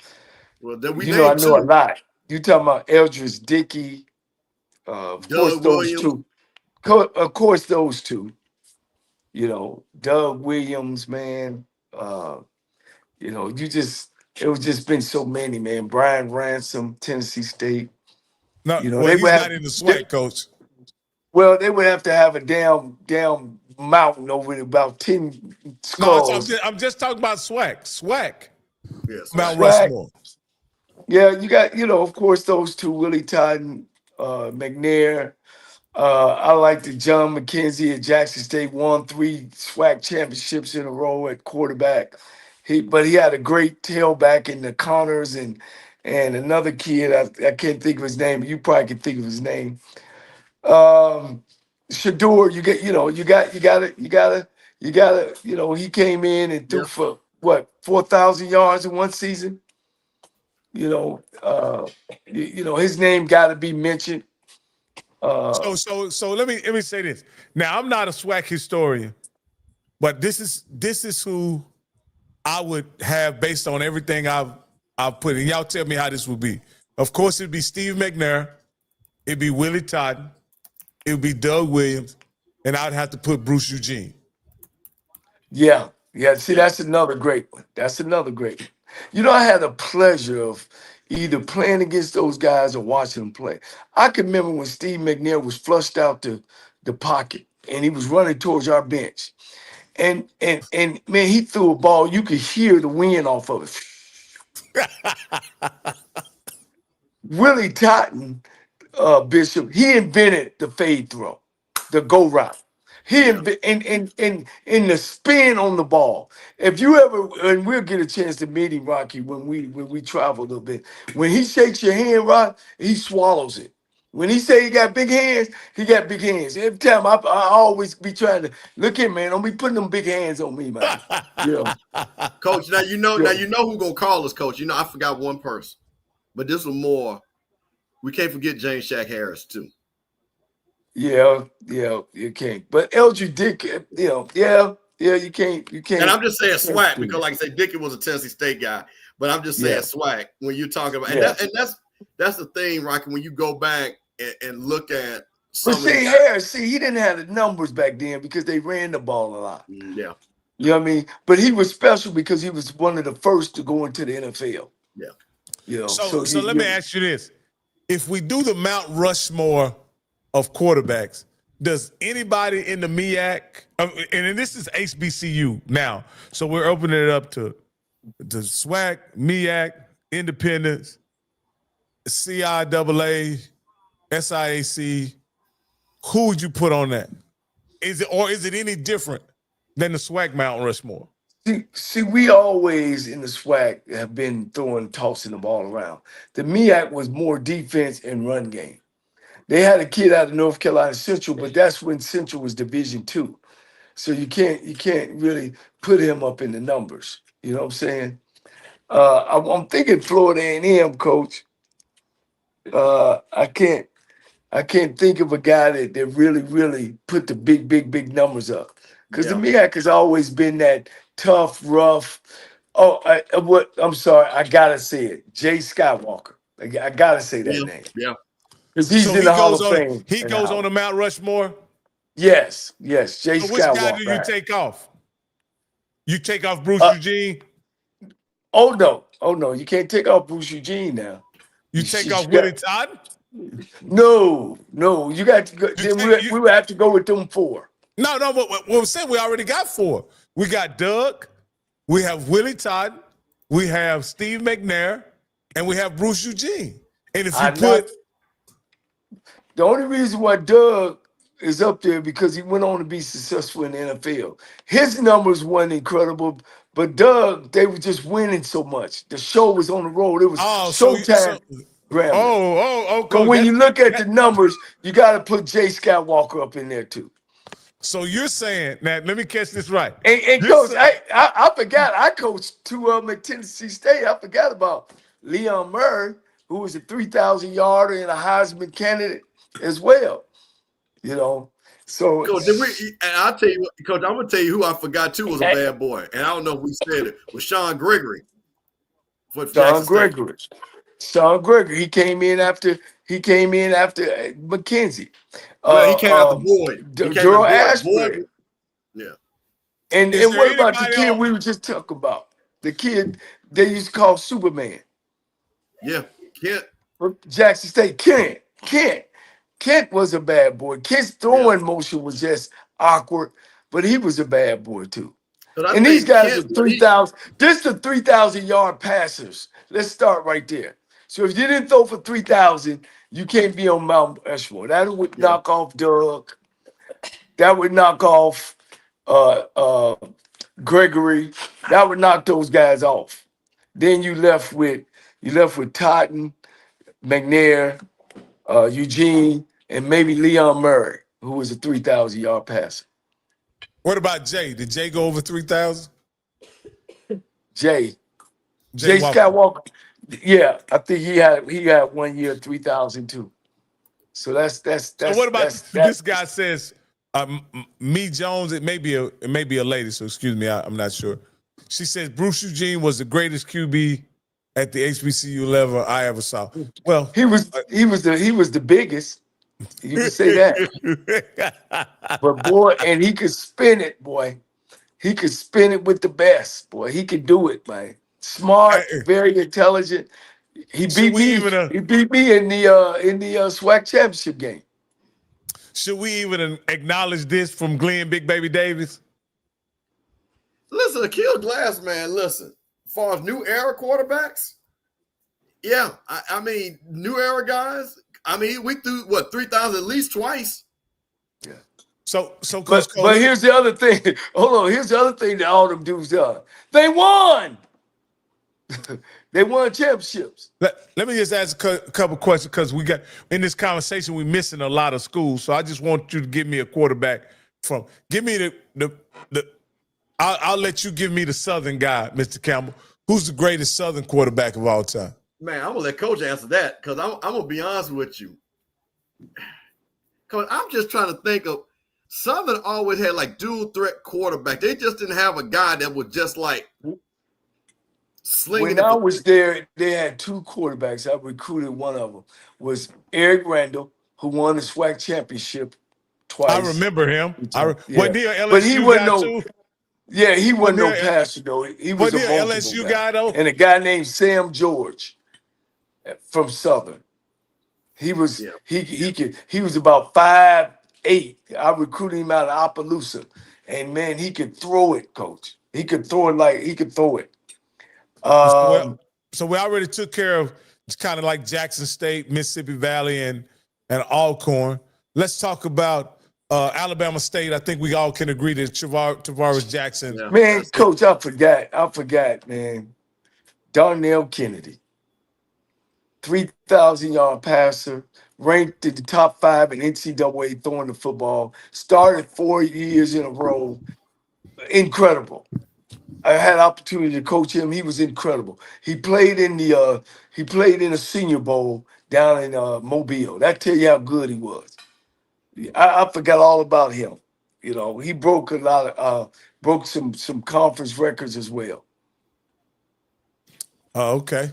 Well, then we I know a lot. You talking about Eldridge Dickey, of course those two. Of course those two. Doug Williams, man. It was just been so many, man. Brian Ransom, Tennessee State. No, he's not in the SWAC, Coach. Well, they would have to have a down mountain over about 10 skulls. No, I'm just talking about SWAC. SWAC. Yes. Mount Rushmore. Yeah, you got, of course, those two, Willie Totten, McNair. I like the John McKenzie at Jackson State, won 3 SWAC championships in a row at quarterback. But he had a great tailback in the counters, and another kid, I can't think of his name, but you probably can think of his name. Shador, he came in and threw for what, 4,000 yards in one season. His name got to be mentioned. So let me say this. Now, I'm not a SWAC historian, but this is who I would have based on everything I've put in. Y'all tell me how this would be. Of course, it'd be Steve McNair, it'd be Willie Totten, it would be Doug Williams, and I'd have to put Bruce Eugene. Yeah. See, that's another great one. I had the pleasure of either playing against those guys or watching them play. I can remember when Steve McNair was flushed out the pocket and he was running towards our bench. And man, he threw a ball. You could hear the wind off of it. Willie Totten, Bishop, he invented the fade throw, the go route. in the spin on the ball. If you ever, and we'll get a chance to meet him, Rocky, when we travel a little bit. When he shakes your hand, Rock, he swallows it. When he say he got big hands, he got big hands. Every time I always be trying to look at, man, don't be putting them big hands on me, man. Yeah. Coach, now you know Yeah. who gonna call us, Coach. I forgot one person, but this was more. We can't forget James Shaq Harris too. Yeah, you can't. But LG Dick, you can't. And I'm just saying you can't SWAC do because, that. like I say, Dickey was a Tennessee State guy, but I'm just saying Yeah. SWAC when you're talking about, Yeah. and that's the thing, Rocky. When you go back and look at some But of the Harris, he didn't have the numbers back then because they ran the ball a lot. yeah, You know what I mean? But he was special because he was one of the first to go into the NFL. yeah. You know. So let me ask you this: if we do the Mount Rushmore of quarterbacks, does anybody in the MEAC, and this is HBCU now, so we're opening it up to SWAC, MEAC, Independence, CIAA, SIAC. Who would you put on that? Is it any different than the SWAC Mount Rushmore? See, we always in the SWAC have been tossing the ball around. The MEAC was more defense and run game. They had a kid out of North Carolina Central, but that's when Central was Division II. So you can't really put him up in the numbers. You know what I'm saying? I'm thinking Florida A&M, Coach. I can't think of a guy that really put the big numbers up. Because the MEAC has always been that tough, rough. Oh, I'm sorry, I gotta say it. Jay Skywalker. I gotta say that name. Yeah. Because he's in the Hall of Fame. He goes on the Mount Rushmore? Yes. Jay So Skywalker. which guy do you take off? You take off Bruce Eugene? Oh no, you can't take off Bruce Eugene now. You take off Willie Totten? No, you got to go. We would have to go with them four. No, what we're saying, we already got four. We got Doug, we have Willie Totten, we have Steve McNair, and we have Bruce Eugene. And if you the only reason why Doug is up there because he went on to be successful in the NFL. His numbers weren't incredible, but Doug, they were just winning so much. The show was on the road. It was Showtime. Okay. But when you look at the numbers, you got to put Jay Skywalker up in there too. So you're saying, now let me catch this right. And Coach, I forgot, I coached two of them at Tennessee State. I forgot about Leon Murray, who was a 3,000-yarder and a Heisman candidate as well. You know, so Coach, and I'll tell you what, Coach, I'm gonna tell you who I forgot too was a bad boy. And I don't know if we said it, was Sean Gregory. Sean Gregory. He came in after McKenzie. Well, he came out the Boyd. Gerald Ashbury. Yeah. And what about the kid we were just talking about? The kid they used to call Superman. Yeah, Kent. Jackson State. Kent was a bad boy. Kent's throwing motion was just awkward, but he was a bad boy too. And these guys are 3,000. This is the 3,000-yard passers. Let's start right there. So if you didn't throw for 3,000, you can't be on Mount Rushmore. That would knock off Doug. That would knock off Gregory. That would knock those guys off. Then you left with Totten, McNair, Eugene, and maybe Leon Murray, who was a 3,000-yard passer. What about Jay? Did Jay go over 3,000? Jay Skywalker. Yeah, I think he had 1 year 3,000 too. So that's. So what about this guy says? Me Jones. It may be a lady. So excuse me, I'm not sure. She says Bruce Eugene was the greatest QB at the HBCU level I ever saw. Well, he was the biggest. You can say that. But boy, and he could spin it, boy. He could spin it with the best, boy. He could do it, man. Smart, very intelligent. He beat me in the SWAC championship game. Should we even acknowledge this from Glenn Big Baby Davis? Listen, Akil Glass, man, listen. As far as new era quarterbacks, yeah, I mean, new era guys. I mean, we threw 3,000 at least twice. Yeah. So Coach But Cole, here's the other thing. Hold on. Here's the other thing that all them dudes done. They won. They won championships. let me just ask a couple questions because we got in this conversation we're missing a lot of schools. So I just want you to give me a quarterback from. Give me the. I'll let you give me the Southern guy, Mr. Campbell. Who's the greatest Southern quarterback of all time? Man, I'm gonna let Coach answer that because I'm gonna be honest with you. Because I'm just trying to think of Southern always had like dual threat quarterback. They just didn't have a guy that was just like slinging. When I was there, they had two quarterbacks. I recruited one of them. Was Eric Randall, who won the SWAC championship twice. I remember him. Wasn't he an LSU but he wasn't guy too? Yeah, he wasn't no passer though. He was a LSU guy though. And a guy named Sam George from Southern. He was he was about 5'8". I recruited him out of Opelousas, and man, he could throw it, Coach. He could throw it like he could throw it. So we already took care of it's kind of like Jackson State, Mississippi Valley, and Alcorn. Let's talk about Alabama State. I think we all can agree that Tavares Jackson. Yeah. Man, Coach, I forgot, man. Darnell Kennedy, 3,000-yard passer, ranked in the top 5 in NCAA throwing the football. Started 4 years in a row. Incredible. I had opportunity to coach him. He was incredible. He played in a Senior Bowl down in Mobile. That tell you how good he was. I forgot all about him. You know, he broke a lot of broke some conference records as well. Oh, okay.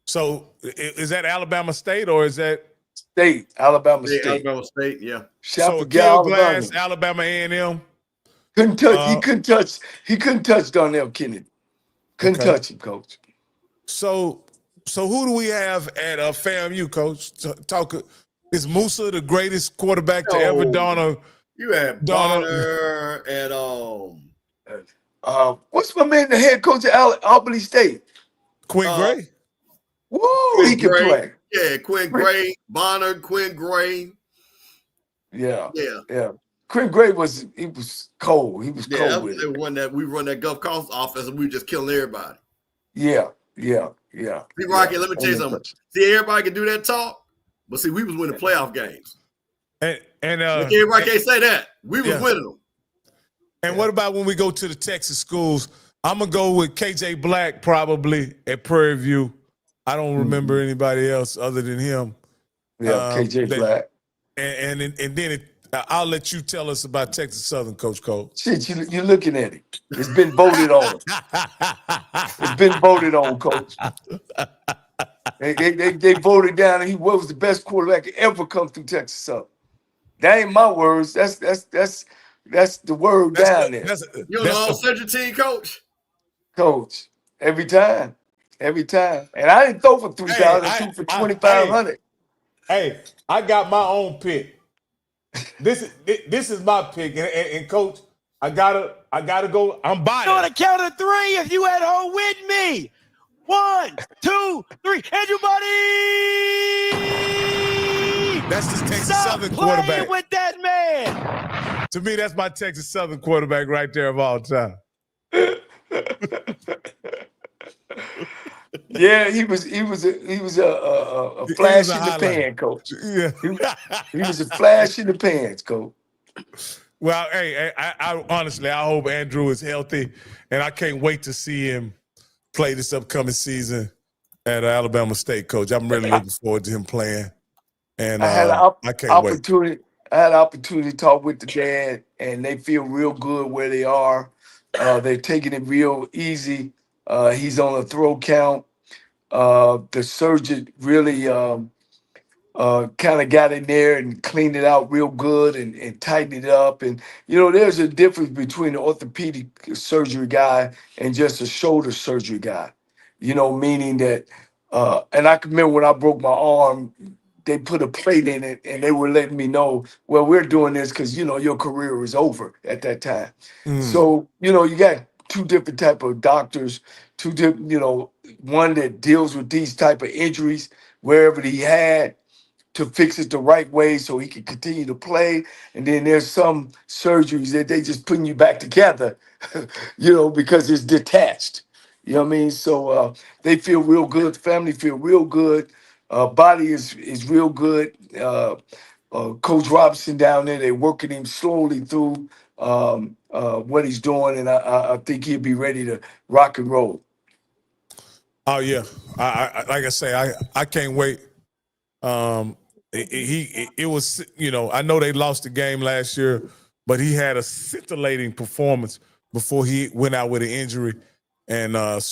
So is that Alabama State or is that Alabama State? Alabama State, yeah. So Gil Glass, Alabama A&M. Couldn't touch. He couldn't touch Darnell Kennedy. Couldn't touch him, Coach. So who do we have at FAMU, Coach? Is Musa the greatest quarterback to ever don a? You had Bonner and what's my man, the head coach at Albany State? Quinn Gray. Woo, he can play. Yeah, Quinn Gray, Bonner, Quinn Gray. Yeah. Quinn Gray was cold. He was cold. That was the one that we run that Gulf Coast offense and we were just killing everybody. Yeah. See, Rocky, let me tell you something. See, everybody can do that talk, but see, we was winning playoff games. And everybody can't say that. We was winning them. And what about when we go to the Texas schools? I'm gonna go with KJ Black probably at Prairie View. I don't remember anybody else other than him. Yeah, KJ Black. And then I'll let you tell us about Texas Southern, Coach Cole. Shit, you're looking at it. It's been voted on. It's been voted on, Coach. They voted down, and he was the best quarterback to ever come through Texas Southern. That ain't my words. That's the word down there. You know, such a team, Coach. Every time. And I didn't throw for 3,000. I threw for 2,500. Hey, I got my own pick. This is my pick, and Coach, I gotta go. I'm buying. On a count of 3, if you at home with me, 1, 2, 3, and your buddy. That's the Texas Stop Southern quarterback. with that man. To me, that's my Texas Southern quarterback right there of all time. Yeah, he was a flash in the pan, Coach. Yeah, he was a flash in the pans, Coach. Well, hey, I honestly, I hope Andrew is healthy, and I can't wait to see him play this upcoming season at Alabama State, Coach. I'm really looking forward to him playing, and I can't wait. I had an opportunity to talk with the dad, and they feel real good where they are. They're taking it real easy. He's on a throw count. The surgeon really kind of got in there and cleaned it out real good and tightened it up. And, you know, there's a difference between an orthopedic surgery guy and just a shoulder surgery guy, you know, meaning that, and I can remember when I broke my arm, they put a plate in it and they were letting me know, well, we're doing this because, you know, your career is over at that time. So, you know, you got two different type of doctors, two different, you know, one that deals with these type of injuries wherever he had, to fix it the right way so he can continue to play. And then there's some surgeries that they just putting you back together, because it's detached. You know what I mean? So they feel real good. The family feel real good. Body is real good. Coach Robinson down there, they're working him slowly through what he's doing, and I think he'll be ready to rock and roll. Oh yeah, I like I say, I can't wait. It was, I know they lost the game last year, but he had a scintillating performance before he went out with an injury, and I'm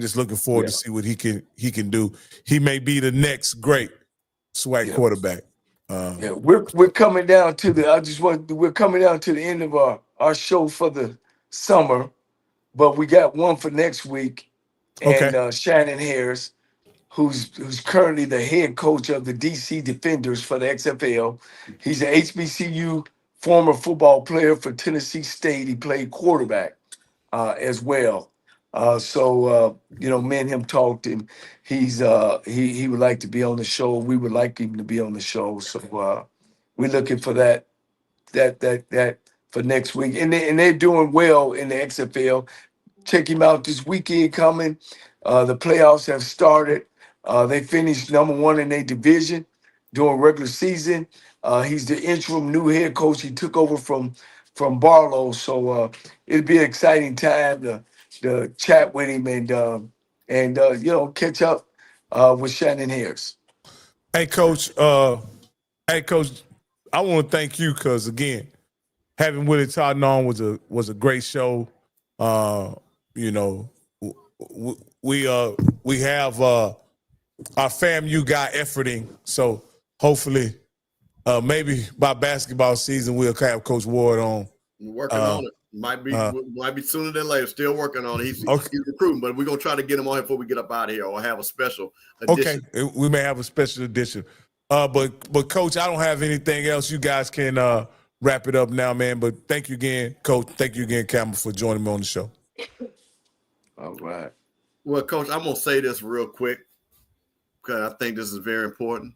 just looking forward to see what he can do. He may be the next great SWAC quarterback. We're coming down to we're coming down to the end of our show for the summer, but we got one for next week, and Okay. Shannon Harris, who's currently the head coach of the DC Defenders for the XFL. He's an HBCU former football player for Tennessee State. He played quarterback as well. Me and him talked, and he would like to be on the show. We would like him to be on the show. So we're looking for that for next week. And they're doing well in the XFL. Check him out this weekend coming. The playoffs have started. They finished number one in their division during regular season. He's the interim new head coach. He took over from Barlow, so it'll be an exciting time to chat with him and catch up with Shannon Harris. Hey, Coach. I want to thank you because again, having Willie Totten on was a great show. We have our FAMU guy efforting, so hopefully, maybe by basketball season we'll have Coach Ward on. We're working on it. Might be sooner than later. Still working on it. He's recruiting, but we're gonna try to get him on here before we get up out of here, or have a special edition. Okay, we may have a special edition. But Coach, I don't have anything else. You guys can wrap it up now, man. But thank you again, Coach. Thank you again, Campbell, for joining me on the show. All right. Well, Coach, I'm gonna say this real quick because I think this is very important.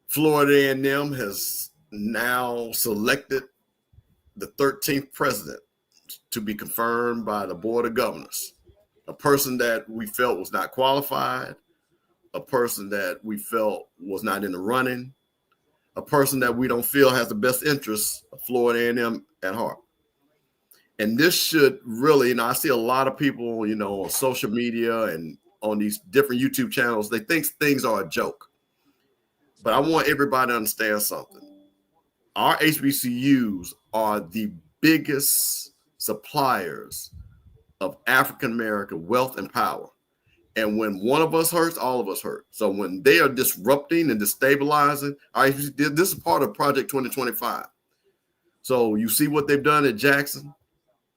Florida A&M has now selected the 13th president to be confirmed by the Board of Governors, a person that we felt was not qualified, a person that we felt was not in the running, a person that we don't feel has the best interests of Florida A&M at heart. And this should really, I see a lot of people, on social media and on these different YouTube channels, they think things are a joke. But I want everybody to understand something. Our HBCUs are the biggest suppliers of African-American wealth and power. And when one of us hurts, all of us hurt. So when they are disrupting and destabilizing, this is part of Project 2025. So you see what they've done at Jackson.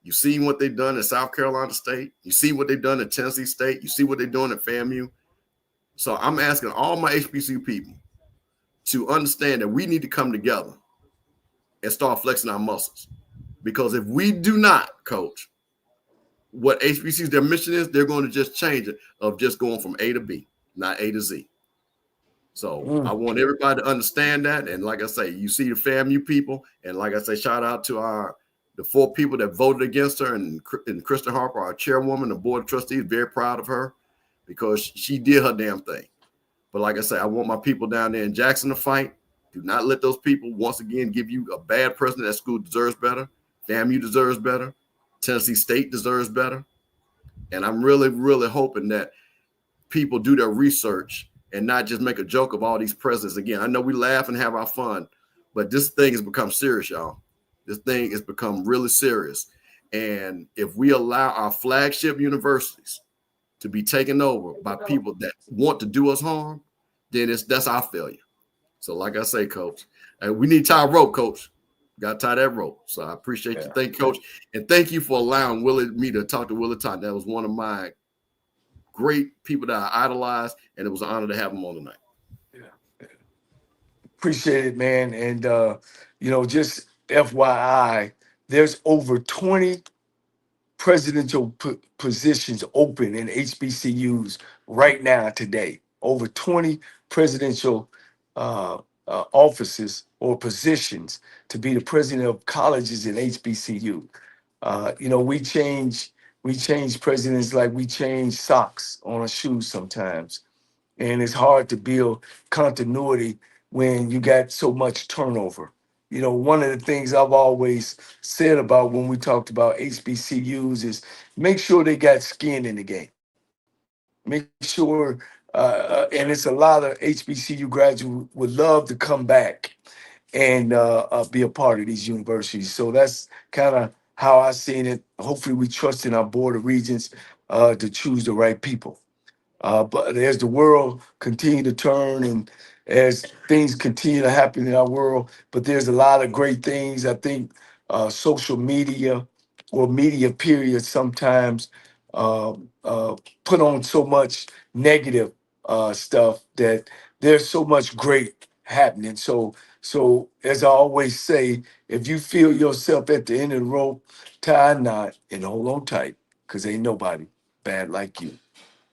You see what they've done at South Carolina State. You see what they've done at Tennessee State. You see what they're doing at FAMU. So I'm asking all my HBCU people to understand that we need to come together and start flexing our muscles. Because if we do not, Coach, what HBCUs, their mission is, they're going to just change it of just going from A to B, not A to Z. So I want everybody to understand that. And like I say, you see the FAMU people, and like I say, shout out to the 4 people that voted against her, and Kristen Harper, our chairwoman, the board of trustees, very proud of her because she did her damn thing. But like I say, I want my people down there in Jackson to fight. Do not let those people once again give you a bad president. That school deserves better. FAMU deserves better. Tennessee State deserves better. And I'm really, really hoping that people do their research and not just make a joke of all these presidents. Again, I know we laugh and have our fun, but this thing has become serious, y'all. This thing has become really serious. And if we allow our flagship universities to be taken over by people that want to do us harm, then that's our failure. So like I say, Coach, we need to tie a rope, Coach. Got to tie that rope. So I appreciate you. Thank you, Coach. And thank you for allowing me to talk to Willie Totten. That was one of my great people that I idolized, and it was an honor to have him on tonight. Yeah. Appreciate it, man. And, just FYI, there's over 20 presidential positions open in HBCUs right now today. over 20 presidential offices or positions to be the president of colleges in HBCU. We change presidents like we change socks on a shoe sometimes. And it's hard to build continuity when you got so much turnover. One of the things I've always said about when we talked about HBCUs is make sure they got skin in the game. Make sure, and it's a lot of HBCU graduates would love to come back and be a part of these universities. So that's kind of how I seen it. Hopefully, we trust in our board of regents to choose the right people. But as the world continue to turn and as things continue to happen in our world, but there's a lot of great things. I think social media or media period sometimes uh, put on so much negative stuff that there's so much great happening. So as I always say, if you feel yourself at the end of the rope, tie a knot and hold on tight, because ain't nobody bad like you.